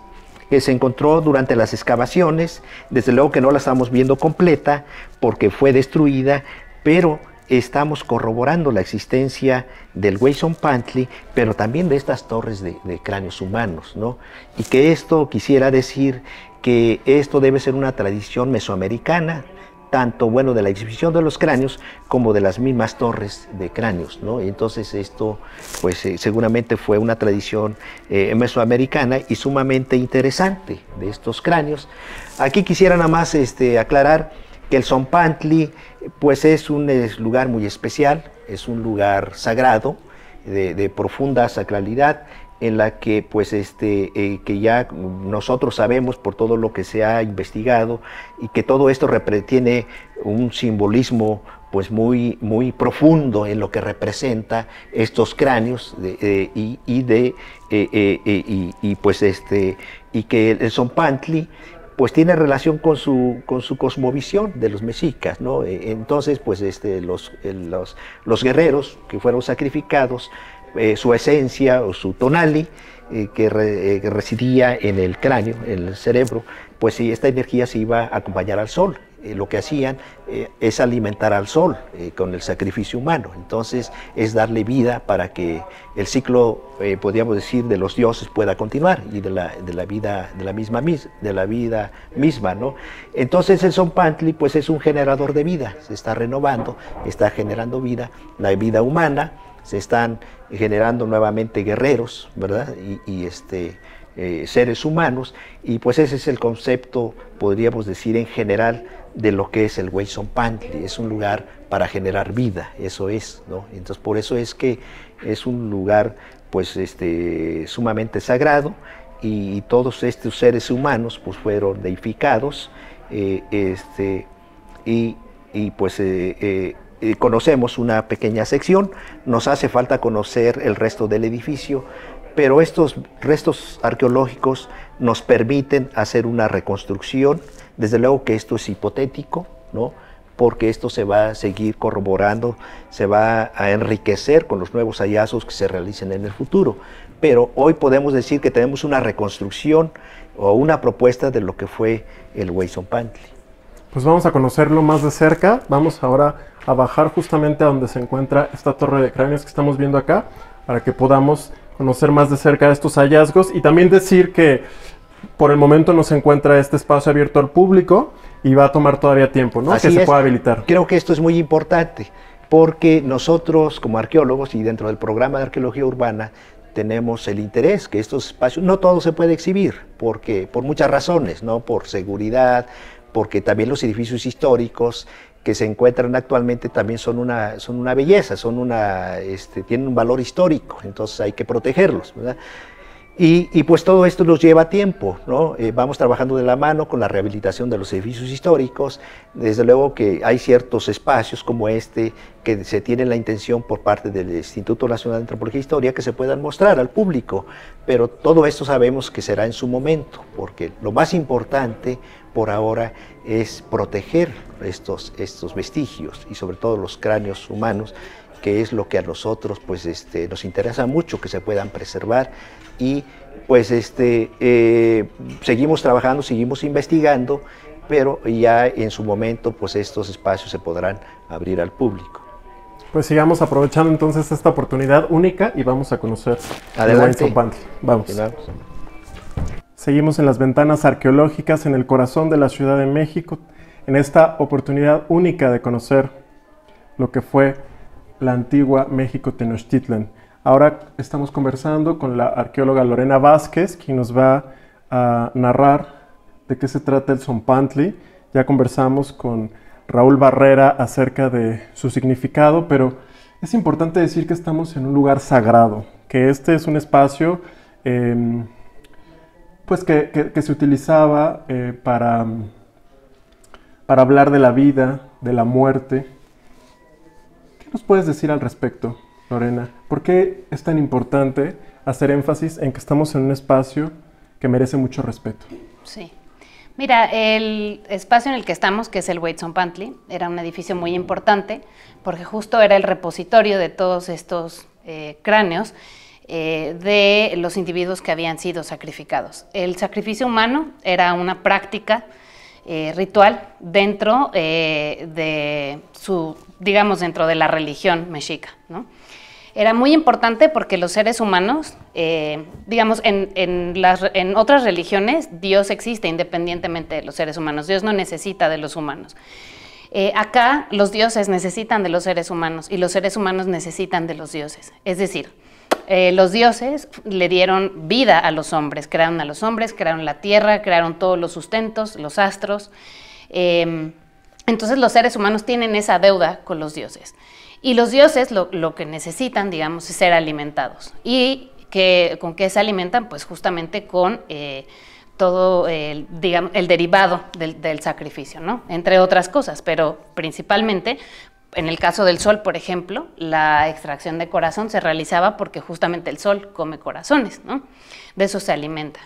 que se encontró durante las excavaciones. Desde luego que no la estamos viendo completa porque fue destruida, pero estamos corroborando la existencia del Huayzonpantli, pero también de estas torres de cráneos humanos, ¿no? Y que esto quisiera decir que esto debe ser una tradición mesoamericana, tanto de la exhibición de los cráneos como de las mismas torres de cráneos, ¿no? Y entonces esto pues seguramente fue una tradición mesoamericana y sumamente interesante de estos cráneos. Aquí quisiera nada más aclarar que el Zompantli pues es un lugar muy especial, es un lugar sagrado, de profunda sacralidad, en la que pues que ya nosotros sabemos por todo lo que se ha investigado, y que todo esto tiene un simbolismo pues muy profundo en lo que representa estos cráneos, y que el Zompantli pues tiene relación con su cosmovisión de los mexicas, ¿no? Entonces pues los guerreros que fueron sacrificados, su esencia o su tonali que residía en el cráneo, en el cerebro, pues esta energía se iba a acompañar al sol. lo que hacían es alimentar al sol con el sacrificio humano. Entonces es darle vida para que el ciclo, podríamos decir, de los dioses pueda continuar y de la vida misma, ¿no? Entonces el Tzompantli pues es un generador de vida, se está renovando, está generando vida, la vida humana, se están generando nuevamente guerreros, ¿verdad? Y seres humanos, y pues ese es el concepto, podríamos decir en general, de lo que es el Huey Tzompantli. Es un lugar para generar vida, eso es, ¿no? Entonces por eso es que es un lugar pues sumamente sagrado, y todos estos seres humanos pues fueron deificados, conocemos una pequeña sección, nos hace falta conocer el resto del edificio, pero estos restos arqueológicos nos permiten hacer una reconstrucción. Desde luego que esto es hipotético, ¿no? Porque esto se va a seguir corroborando, se va a enriquecer con los nuevos hallazgos que se realicen en el futuro. Pero hoy podemos decir que tenemos una reconstrucción o una propuesta de lo que fue el Huey Tzompantli. Pues vamos a conocerlo más de cerca. Vamos ahora a bajar justamente a donde se encuentra esta torre de cráneos que estamos viendo acá, para que podamos conocer más de cerca estos hallazgos, y también decir que por el momento no se encuentra este espacio abierto al público y va a tomar todavía tiempo, ¿no? Así que se es. pueda habilitar. Creo que esto es muy importante, porque nosotros como arqueólogos y dentro del programa de arqueología urbana tenemos el interés que estos espacios, no todo se puede exhibir, porque por muchas razones, ¿no? Por seguridad, porque también los edificios históricos que se encuentran actualmente también son una belleza, tienen un valor histórico, entonces hay que protegerlos, ¿verdad? Y pues todo esto nos lleva tiempo, ¿no? Vamos trabajando de la mano con la rehabilitación de los edificios históricos. Desde luego que hay ciertos espacios como este que se tiene la intención por parte del Instituto Nacional de Antropología e Historia que se puedan mostrar al público, pero todo esto sabemos que será en su momento, porque lo más importante por ahora es proteger estos vestigios y sobre todo los cráneos humanos, que es lo que a nosotros pues nos interesa mucho que se puedan preservar, y pues seguimos trabajando, seguimos investigando, pero ya en su momento pues estos espacios se podrán abrir al público. Pues sigamos aprovechando entonces esta oportunidad única y vamos a conocer el Huey Tzompantli. Vamos. Seguimos en las ventanas arqueológicas en el corazón de la Ciudad de México, en esta oportunidad única de conocer lo que fue la antigua México Tenochtitlan. Ahora estamos conversando con la arqueóloga Lorena Vázquez, quien nos va a narrar de qué se trata el Tzompantli. Ya conversamos con Raúl Barrera acerca de su significado, pero es importante decir que estamos en un lugar sagrado, que este es un espacio pues que se utilizaba para hablar de la vida, de la muerte. ¿Qué nos puedes decir al respecto, Lorena? ¿Por qué es tan importante hacer énfasis en que estamos en un espacio que merece mucho respeto? Sí. Mira, el espacio en el que estamos, que es el Huey Tzompantli, era un edificio muy importante porque justo era el repositorio de todos estos cráneos de los individuos que habían sido sacrificados. El sacrificio humano era una práctica ritual dentro dentro de la religión mexica, ¿no? Era muy importante porque los seres humanos, en otras religiones, Dios existe independientemente de los seres humanos. Dios no necesita de los humanos. Acá los dioses necesitan de los seres humanos y los seres humanos necesitan de los dioses. Es decir, los dioses le dieron vida a los hombres, crearon la tierra, crearon todos los sustentos, los astros. Entonces los seres humanos tienen esa deuda con los dioses. Y los dioses lo que necesitan, digamos, es ser alimentados. ¿Y con qué se alimentan? Pues justamente con todo el derivado del sacrificio, ¿no? Entre otras cosas, pero principalmente, en el caso del sol, por ejemplo, la extracción de corazón se realizaba porque justamente el sol come corazones, ¿no? De eso se alimenta.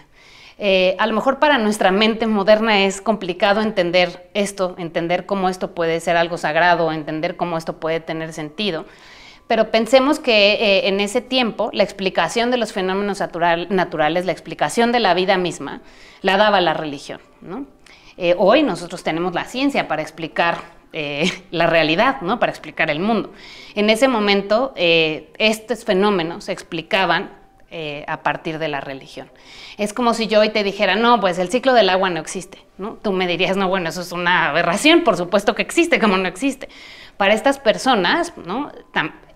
A lo mejor para nuestra mente moderna es complicado entender esto, entender cómo esto puede ser algo sagrado, entender cómo esto puede tener sentido, pero pensemos que en ese tiempo la explicación de los fenómenos naturales, la explicación de la vida misma, la daba la religión, ¿no? Hoy nosotros tenemos la ciencia para explicar la realidad, ¿no? Para explicar el mundo. En ese momento, estos fenómenos se explicaban a partir de la religión. Es como si yo hoy te dijera, no, pues el ciclo del agua no existe, ¿no? Tú me dirías, no, bueno, eso es una aberración, por supuesto que existe, como no existe. Para estas personas, ¿no?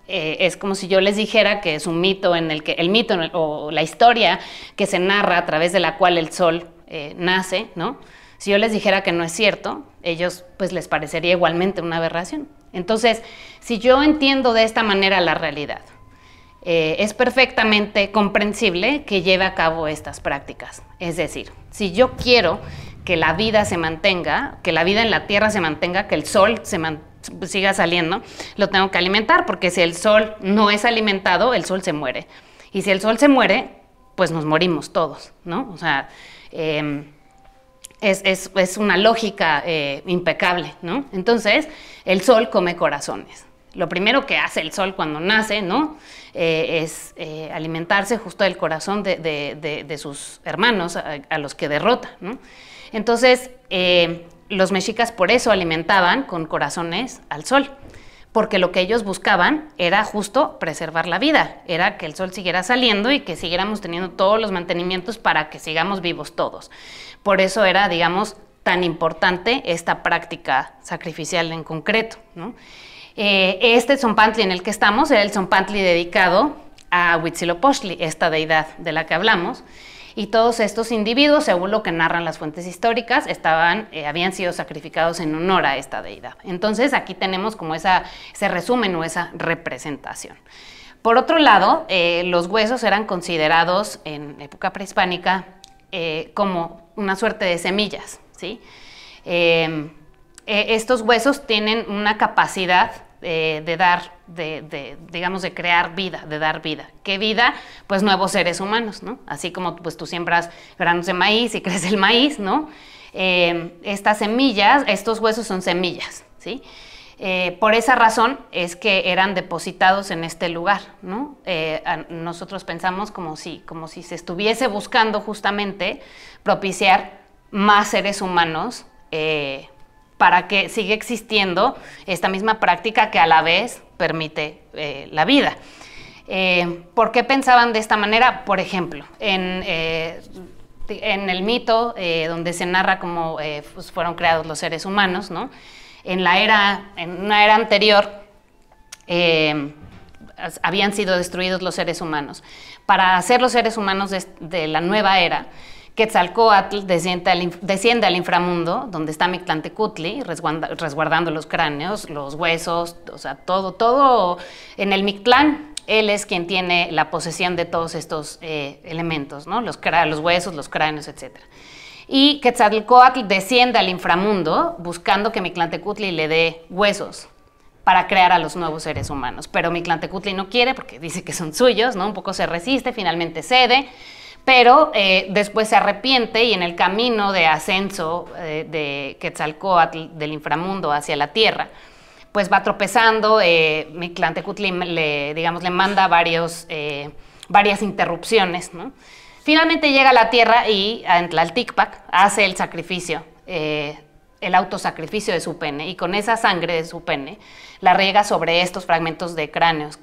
Es como si yo les dijera que es un mito en el que, o la historia que se narra a través de la cual el sol nace, ¿no? Si yo les dijera que no es cierto, ellos pues les parecería igualmente una aberración. Entonces, si yo entiendo de esta manera la realidad, es perfectamente comprensible que lleve a cabo estas prácticas. Es decir, si yo quiero que la vida se mantenga, que la vida en la Tierra se mantenga, que el sol siga saliendo, lo tengo que alimentar, porque si el sol no es alimentado, el sol se muere. Y si el sol se muere, pues nos morimos todos, ¿no? O sea, es una lógica impecable, ¿no? Entonces, el sol come corazones. Lo primero que hace el sol cuando nace, ¿no? Es alimentarse justo del corazón de sus hermanos a los que derrota, ¿no? Entonces, los mexicas por eso alimentaban con corazones al sol, porque lo que ellos buscaban era justo preservar la vida, era que el sol siguiera saliendo y que siguiéramos teniendo todos los mantenimientos para que sigamos vivos todos. Por eso era, digamos, tan importante esta práctica sacrificial en concreto, ¿no? Este Tzompantli en el que estamos era el Tzompantli dedicado a Huitzilopochtli, esta deidad de la que hablamos, y todos estos individuos, según lo que narran las fuentes históricas, habían sido sacrificados en honor a esta deidad. Entonces aquí tenemos como ese resumen o esa representación. Por otro lado, los huesos eran considerados en época prehispánica como una suerte de semillas, ¿sí? Estos huesos tienen una capacidad digamos, de crear vida, de dar vida. ¿Qué vida? Pues nuevos seres humanos, ¿no? Así como pues tú siembras granos de maíz y crece el maíz, ¿no? Estas semillas, estos huesos son semillas, ¿sí? Por esa razón es que eran depositados en este lugar, ¿no? Nosotros pensamos como si se estuviese buscando justamente propiciar más seres humanos para que siga existiendo esta misma práctica que a la vez permite la vida. ¿Por qué pensaban de esta manera? Por ejemplo, en el mito donde se narra cómo pues fueron creados los seres humanos, ¿no? En una era anterior habían sido destruidos los seres humanos. Para hacer los seres humanos de la nueva era, Quetzalcóatl desciende al inframundo, donde está Mictlantecutli, resguardando los cráneos, los huesos, o sea, todo en el Mictlán. Él es quien tiene la posesión de todos estos elementos, ¿no? Los huesos, los cráneos, etc. Y Quetzalcóatl desciende al inframundo buscando que Mictlantecutli le dé huesos para crear a los nuevos seres humanos. Pero Mictlantecutli no quiere porque dice que son suyos, ¿no? Un poco se resiste, finalmente cede. Pero después se arrepiente y en el camino de ascenso de Quetzalcóatl del inframundo hacia la tierra, pues va tropezando. Mictlantecutli le manda varias interrupciones, ¿no? Finalmente llega a la tierra y en Tlalticpac hace el sacrificio, el autosacrificio de su pene, y con esa sangre de su pene la riega sobre estos fragmentos de cráneos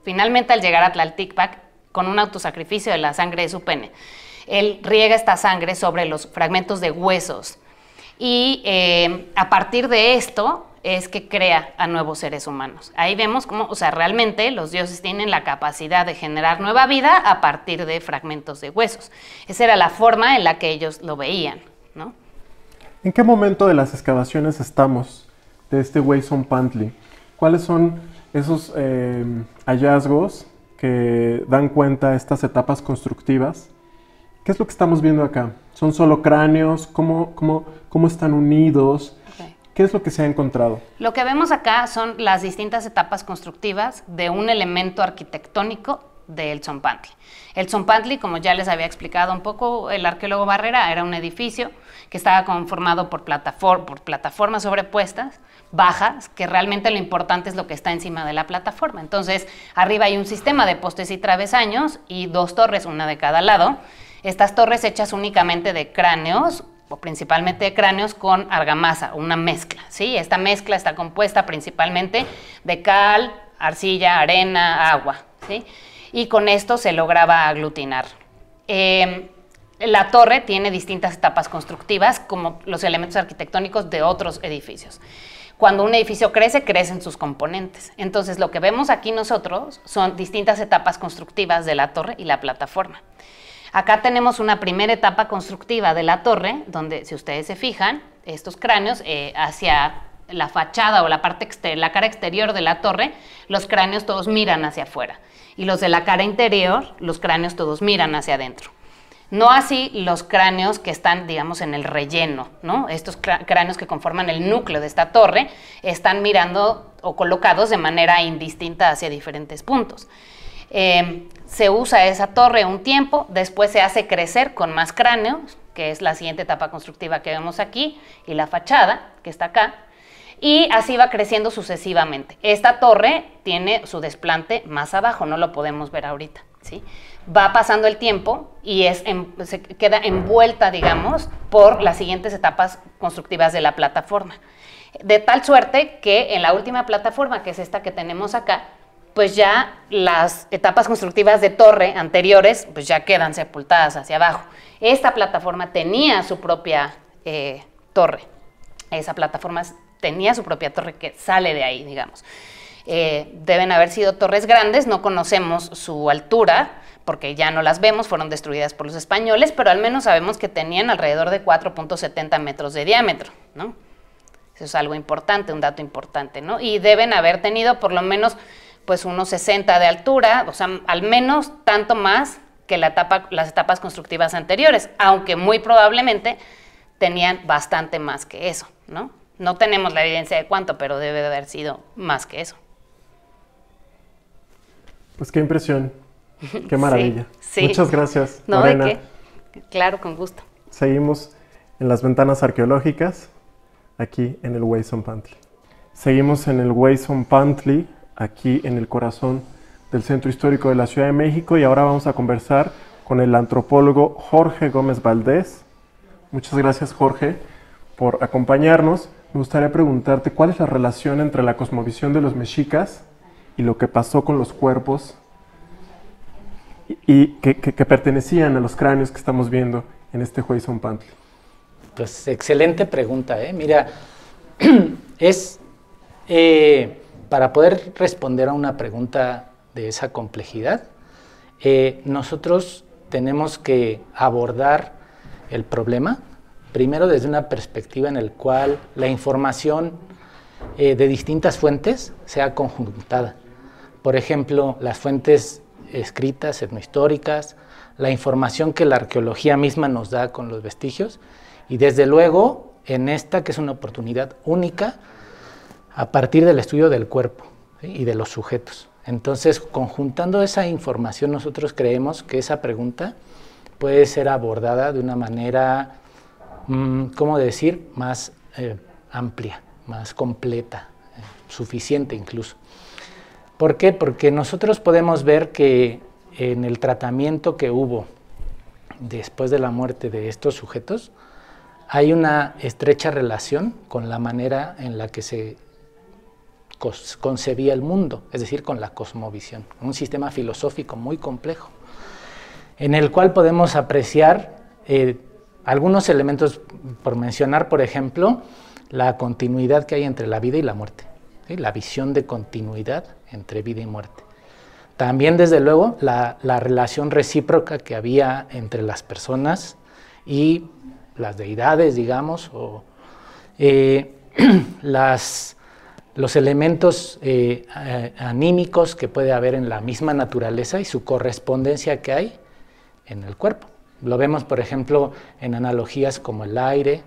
Finalmente, al llegar a Tlalticpac, con un autosacrificio de la sangre de su pene, él riega esta sangre sobre los fragmentos de huesos y a partir de esto es que crea a nuevos seres humanos. Ahí vemos cómo, o sea, realmente los dioses tienen la capacidad de generar nueva vida a partir de fragmentos de huesos. Esa era la forma en la que ellos lo veían, ¿no? ¿En qué momento de las excavaciones estamos de este Güey Tzompantli? ¿Cuáles son esos hallazgos que dan cuenta de estas etapas constructivas? ¿Qué es lo que estamos viendo acá? ¿Son solo cráneos? ¿Cómo están unidos? Okay. ¿Qué es lo que se ha encontrado? Lo que vemos acá son las distintas etapas constructivas de un elemento arquitectónico del Tzompantli. El Tzompantli, como ya les había explicado un poco el arqueólogo Barrera, era un edificio que estaba conformado por plataformas sobrepuestas, bajas, que realmente lo importante es lo que está encima de la plataforma. Entonces, arriba hay un sistema de postes y travesaños y dos torres, una de cada lado. Estas torres hechas únicamente de cráneos o principalmente de cráneos, con argamasa, una mezcla, ¿sí? Esta mezcla está compuesta principalmente de cal, arcilla, arena, agua, ¿sí? Y con esto se lograba aglutinar. La torre tiene distintas etapas constructivas, como los elementos arquitectónicos de otros edificios. Cuando un edificio crece, crecen sus componentes. Entonces, lo que vemos aquí nosotros son distintas etapas constructivas de la torre y la plataforma. Acá tenemos una primera etapa constructiva de la torre, donde, si ustedes se fijan, estos cráneos hacia la fachada o la parte la cara exterior de la torre, los cráneos todos miran hacia afuera. Y los de la cara interior, los cráneos todos miran hacia adentro. No así los cráneos que están, digamos, en el relleno, ¿no? Estos cráneos que conforman el núcleo de esta torre están mirando o colocados de manera indistinta hacia diferentes puntos. Se usa esa torre un tiempo, después se hace crecer con más cráneos, que es la siguiente etapa constructiva que vemos aquí, y la fachada, que está acá, y así va creciendo sucesivamente. Esta torre tiene su desplante más abajo, no lo podemos ver ahorita, ¿sí? Va pasando el tiempo y se queda envuelta, digamos, por las siguientes etapas constructivas de la plataforma. De tal suerte que en la última plataforma, que es esta que tenemos acá, pues ya las etapas constructivas de torre anteriores pues ya quedan sepultadas hacia abajo. Esta plataforma tenía su propia torre. Esa plataforma tenía su propia torre que sale de ahí, digamos. Deben haber sido torres grandes, no conocemos su altura, porque ya no las vemos, fueron destruidas por los españoles, pero al menos sabemos que tenían alrededor de 4.70 metros de diámetro, ¿no? Eso es algo importante, un dato importante, ¿no? Y deben haber tenido por lo menos pues unos 60 de altura, o sea, al menos tanto más que las etapas constructivas anteriores, aunque muy probablemente tenían bastante más que eso, ¿no? No tenemos la evidencia de cuánto, pero debe de haber sido más que eso. Pues qué impresión. Qué maravilla. Sí. Muchas gracias, No, Lorena. ¿de qué? Claro, con gusto. Seguimos en las ventanas arqueológicas, aquí en el Weyson-Pantli. Seguimos en el Weyson-Pantli, aquí en el corazón del Centro Histórico de la Ciudad de México, y ahora vamos a conversar con el antropólogo Jorge Gómez Valdés. Muchas gracias, Jorge, por acompañarnos. Me gustaría preguntarte cuál es la relación entre la cosmovisión de los mexicas y lo que pasó con los cuerpos y que pertenecían a los cráneos que estamos viendo en este Weyson-Pantli. Pues excelente pregunta, ¿eh? Mira, para poder responder a una pregunta de esa complejidad, nosotros tenemos que abordar el problema primero desde una perspectiva en la cual la información de distintas fuentes sea conjuntada. Por ejemplo, las fuentes escritas, etnohistóricas, la información que la arqueología misma nos da con los vestigios, y desde luego en esta que es una oportunidad única a partir del estudio del cuerpo, ¿sí? Y de los sujetos. Entonces, conjuntando esa información, nosotros creemos que esa pregunta puede ser abordada de una manera, ¿cómo decir?, más amplia, más completa, suficiente incluso. ¿Por qué? Porque nosotros podemos ver que en el tratamiento que hubo después de la muerte de estos sujetos, hay una estrecha relación con la manera en la que se concebía el mundo, es decir, con la cosmovisión, un sistema filosófico muy complejo, en el cual podemos apreciar algunos elementos, por mencionar, por ejemplo, la continuidad que hay entre la vida y la muerte, ¿sí? La visión de continuidad entre vida y muerte. También, desde luego, la relación recíproca que había entre las personas y las deidades, digamos, o los elementos anímicos que puede haber en la misma naturaleza y su correspondencia que hay en el cuerpo. Lo vemos, por ejemplo, en analogías como el aire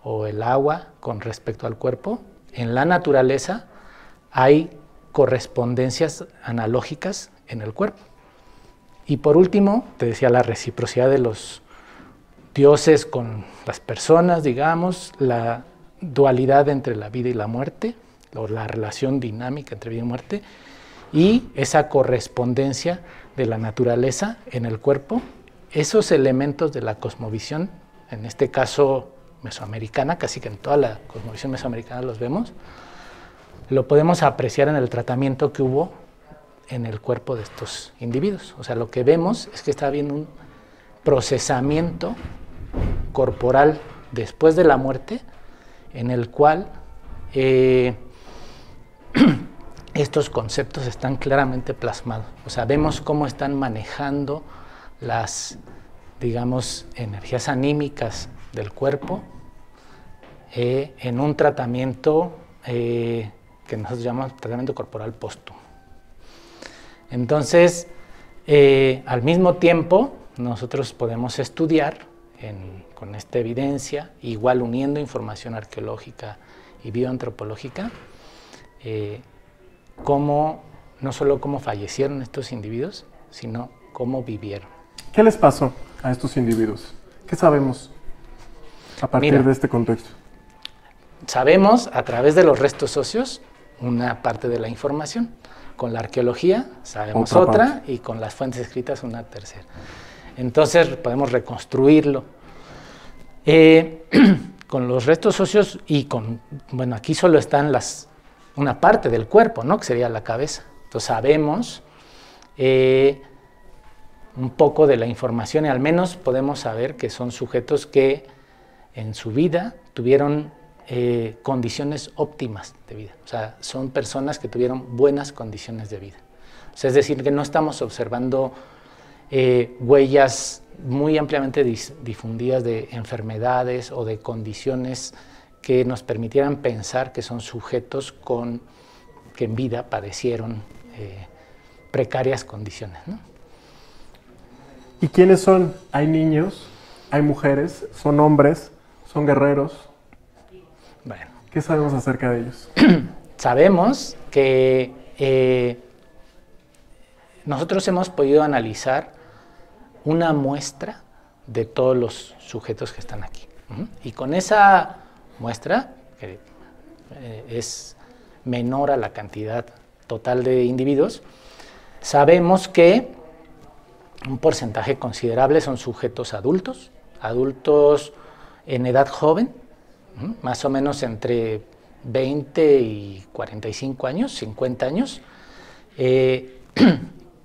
o el agua con respecto al cuerpo. En la naturaleza hay correspondencias analógicas en el cuerpo. Y por último, te decía, la reciprocidad de los dioses con las personas, digamos, la dualidad entre la vida y la muerte, o la relación dinámica entre vida y muerte, y esa correspondencia de la naturaleza en el cuerpo. Esos elementos de la cosmovisión, en este caso mesoamericana, casi que en toda la cosmovisión mesoamericana los vemos, lo podemos apreciar en el tratamiento que hubo en el cuerpo de estos individuos. O sea, lo que vemos es que está habiendo un procesamiento corporal después de la muerte, en el cual estos conceptos están claramente plasmados. O sea, vemos cómo están manejando las, digamos, energías anímicas del cuerpo en un tratamiento que nosotros llamamos tratamiento corporal póstumo. Entonces, al mismo tiempo, nosotros podemos estudiar con esta evidencia, igual uniendo información arqueológica y bioantropológica, no solo cómo fallecieron estos individuos, sino cómo vivieron. ¿Qué les pasó a estos individuos? ¿Qué sabemos a partir de este contexto? Sabemos a través de los restos óseos una parte de la información. Con la arqueología sabemos otra y con las fuentes escritas una tercera. Entonces podemos reconstruirlo. Con los restos óseos y bueno, aquí solo están una parte del cuerpo, ¿no? Que sería la cabeza. Entonces sabemos un poco de la información y al menos podemos saber que son sujetos que en su vida tuvieron condiciones óptimas de vida. O sea, son personas que tuvieron buenas condiciones de vida. O sea, es decir, que no estamos observando huellas muy ampliamente difundidas de enfermedades o de condiciones que nos permitieran pensar que son sujetos que en vida padecieron precarias condiciones, ¿no? ¿Y quiénes son? ¿Hay niños? ¿Hay mujeres? ¿Son hombres? ¿Son guerreros? Bueno. ¿Qué sabemos acerca de ellos? Sabemos que nosotros hemos podido analizar una muestra de todos los sujetos que están aquí. Y con esa muestra, que es menor a la cantidad total de individuos, sabemos que un porcentaje considerable son sujetos adultos en edad joven, más o menos entre 20 y 45 años, 50 años,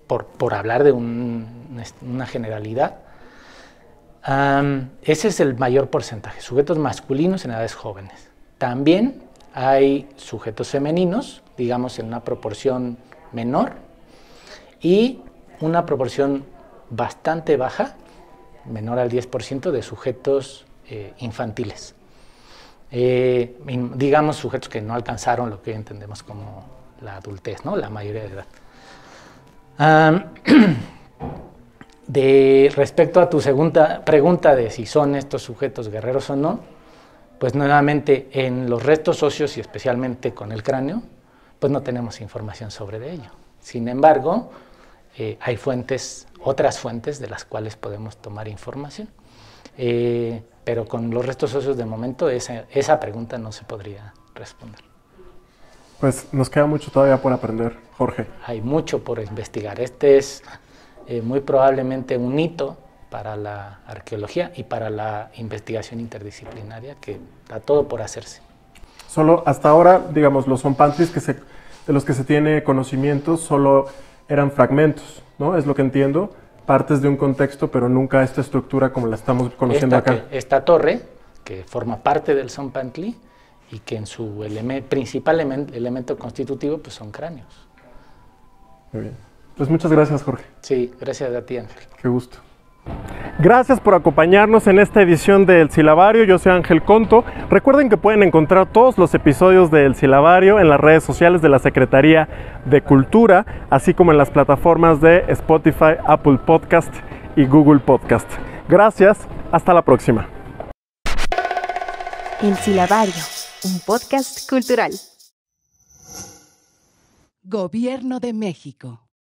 por hablar de una generalidad. Ese es el mayor porcentaje, sujetos masculinos en edades jóvenes. También hay sujetos femeninos, digamos en una proporción menor, y una proporción bastante baja, menor al 10%, de sujetos infantiles. Digamos sujetos que no alcanzaron lo que entendemos como la adultez, ¿no? La mayoría de edad. Respecto a tu segunda pregunta de si son estos sujetos guerreros o no, pues nuevamente en los restos óseos y especialmente con el cráneo, pues no tenemos información sobre ello. Sin embargo, hay otras fuentes de las cuales podemos tomar información. Pero con los restos óseos de momento esa pregunta no se podría responder. Pues nos queda mucho todavía por aprender, Jorge. Hay mucho por investigar. Este es muy probablemente un hito para la arqueología y para la investigación interdisciplinaria, que está todo por hacerse. Solo hasta ahora, digamos, los zompantlis de los que se tiene conocimiento solo eran fragmentos, ¿no? Es lo que entiendo, partes de un contexto, pero nunca esta estructura como la estamos conociendo acá. Esta torre, que forma parte del zompantli y que en su principal elemento constitutivo pues son cráneos. Muy bien. Pues muchas gracias, Jorge. Sí, gracias a ti, Ángel. Qué gusto. Gracias por acompañarnos en esta edición de El Silabario. Yo soy Ángel Conto. Recuerden que pueden encontrar todos los episodios de El Silabario en las redes sociales de la Secretaría de Cultura, así como en las plataformas de Spotify, Apple Podcast y Google Podcast. Gracias, hasta la próxima. El Silabario, un podcast cultural. Gobierno de México.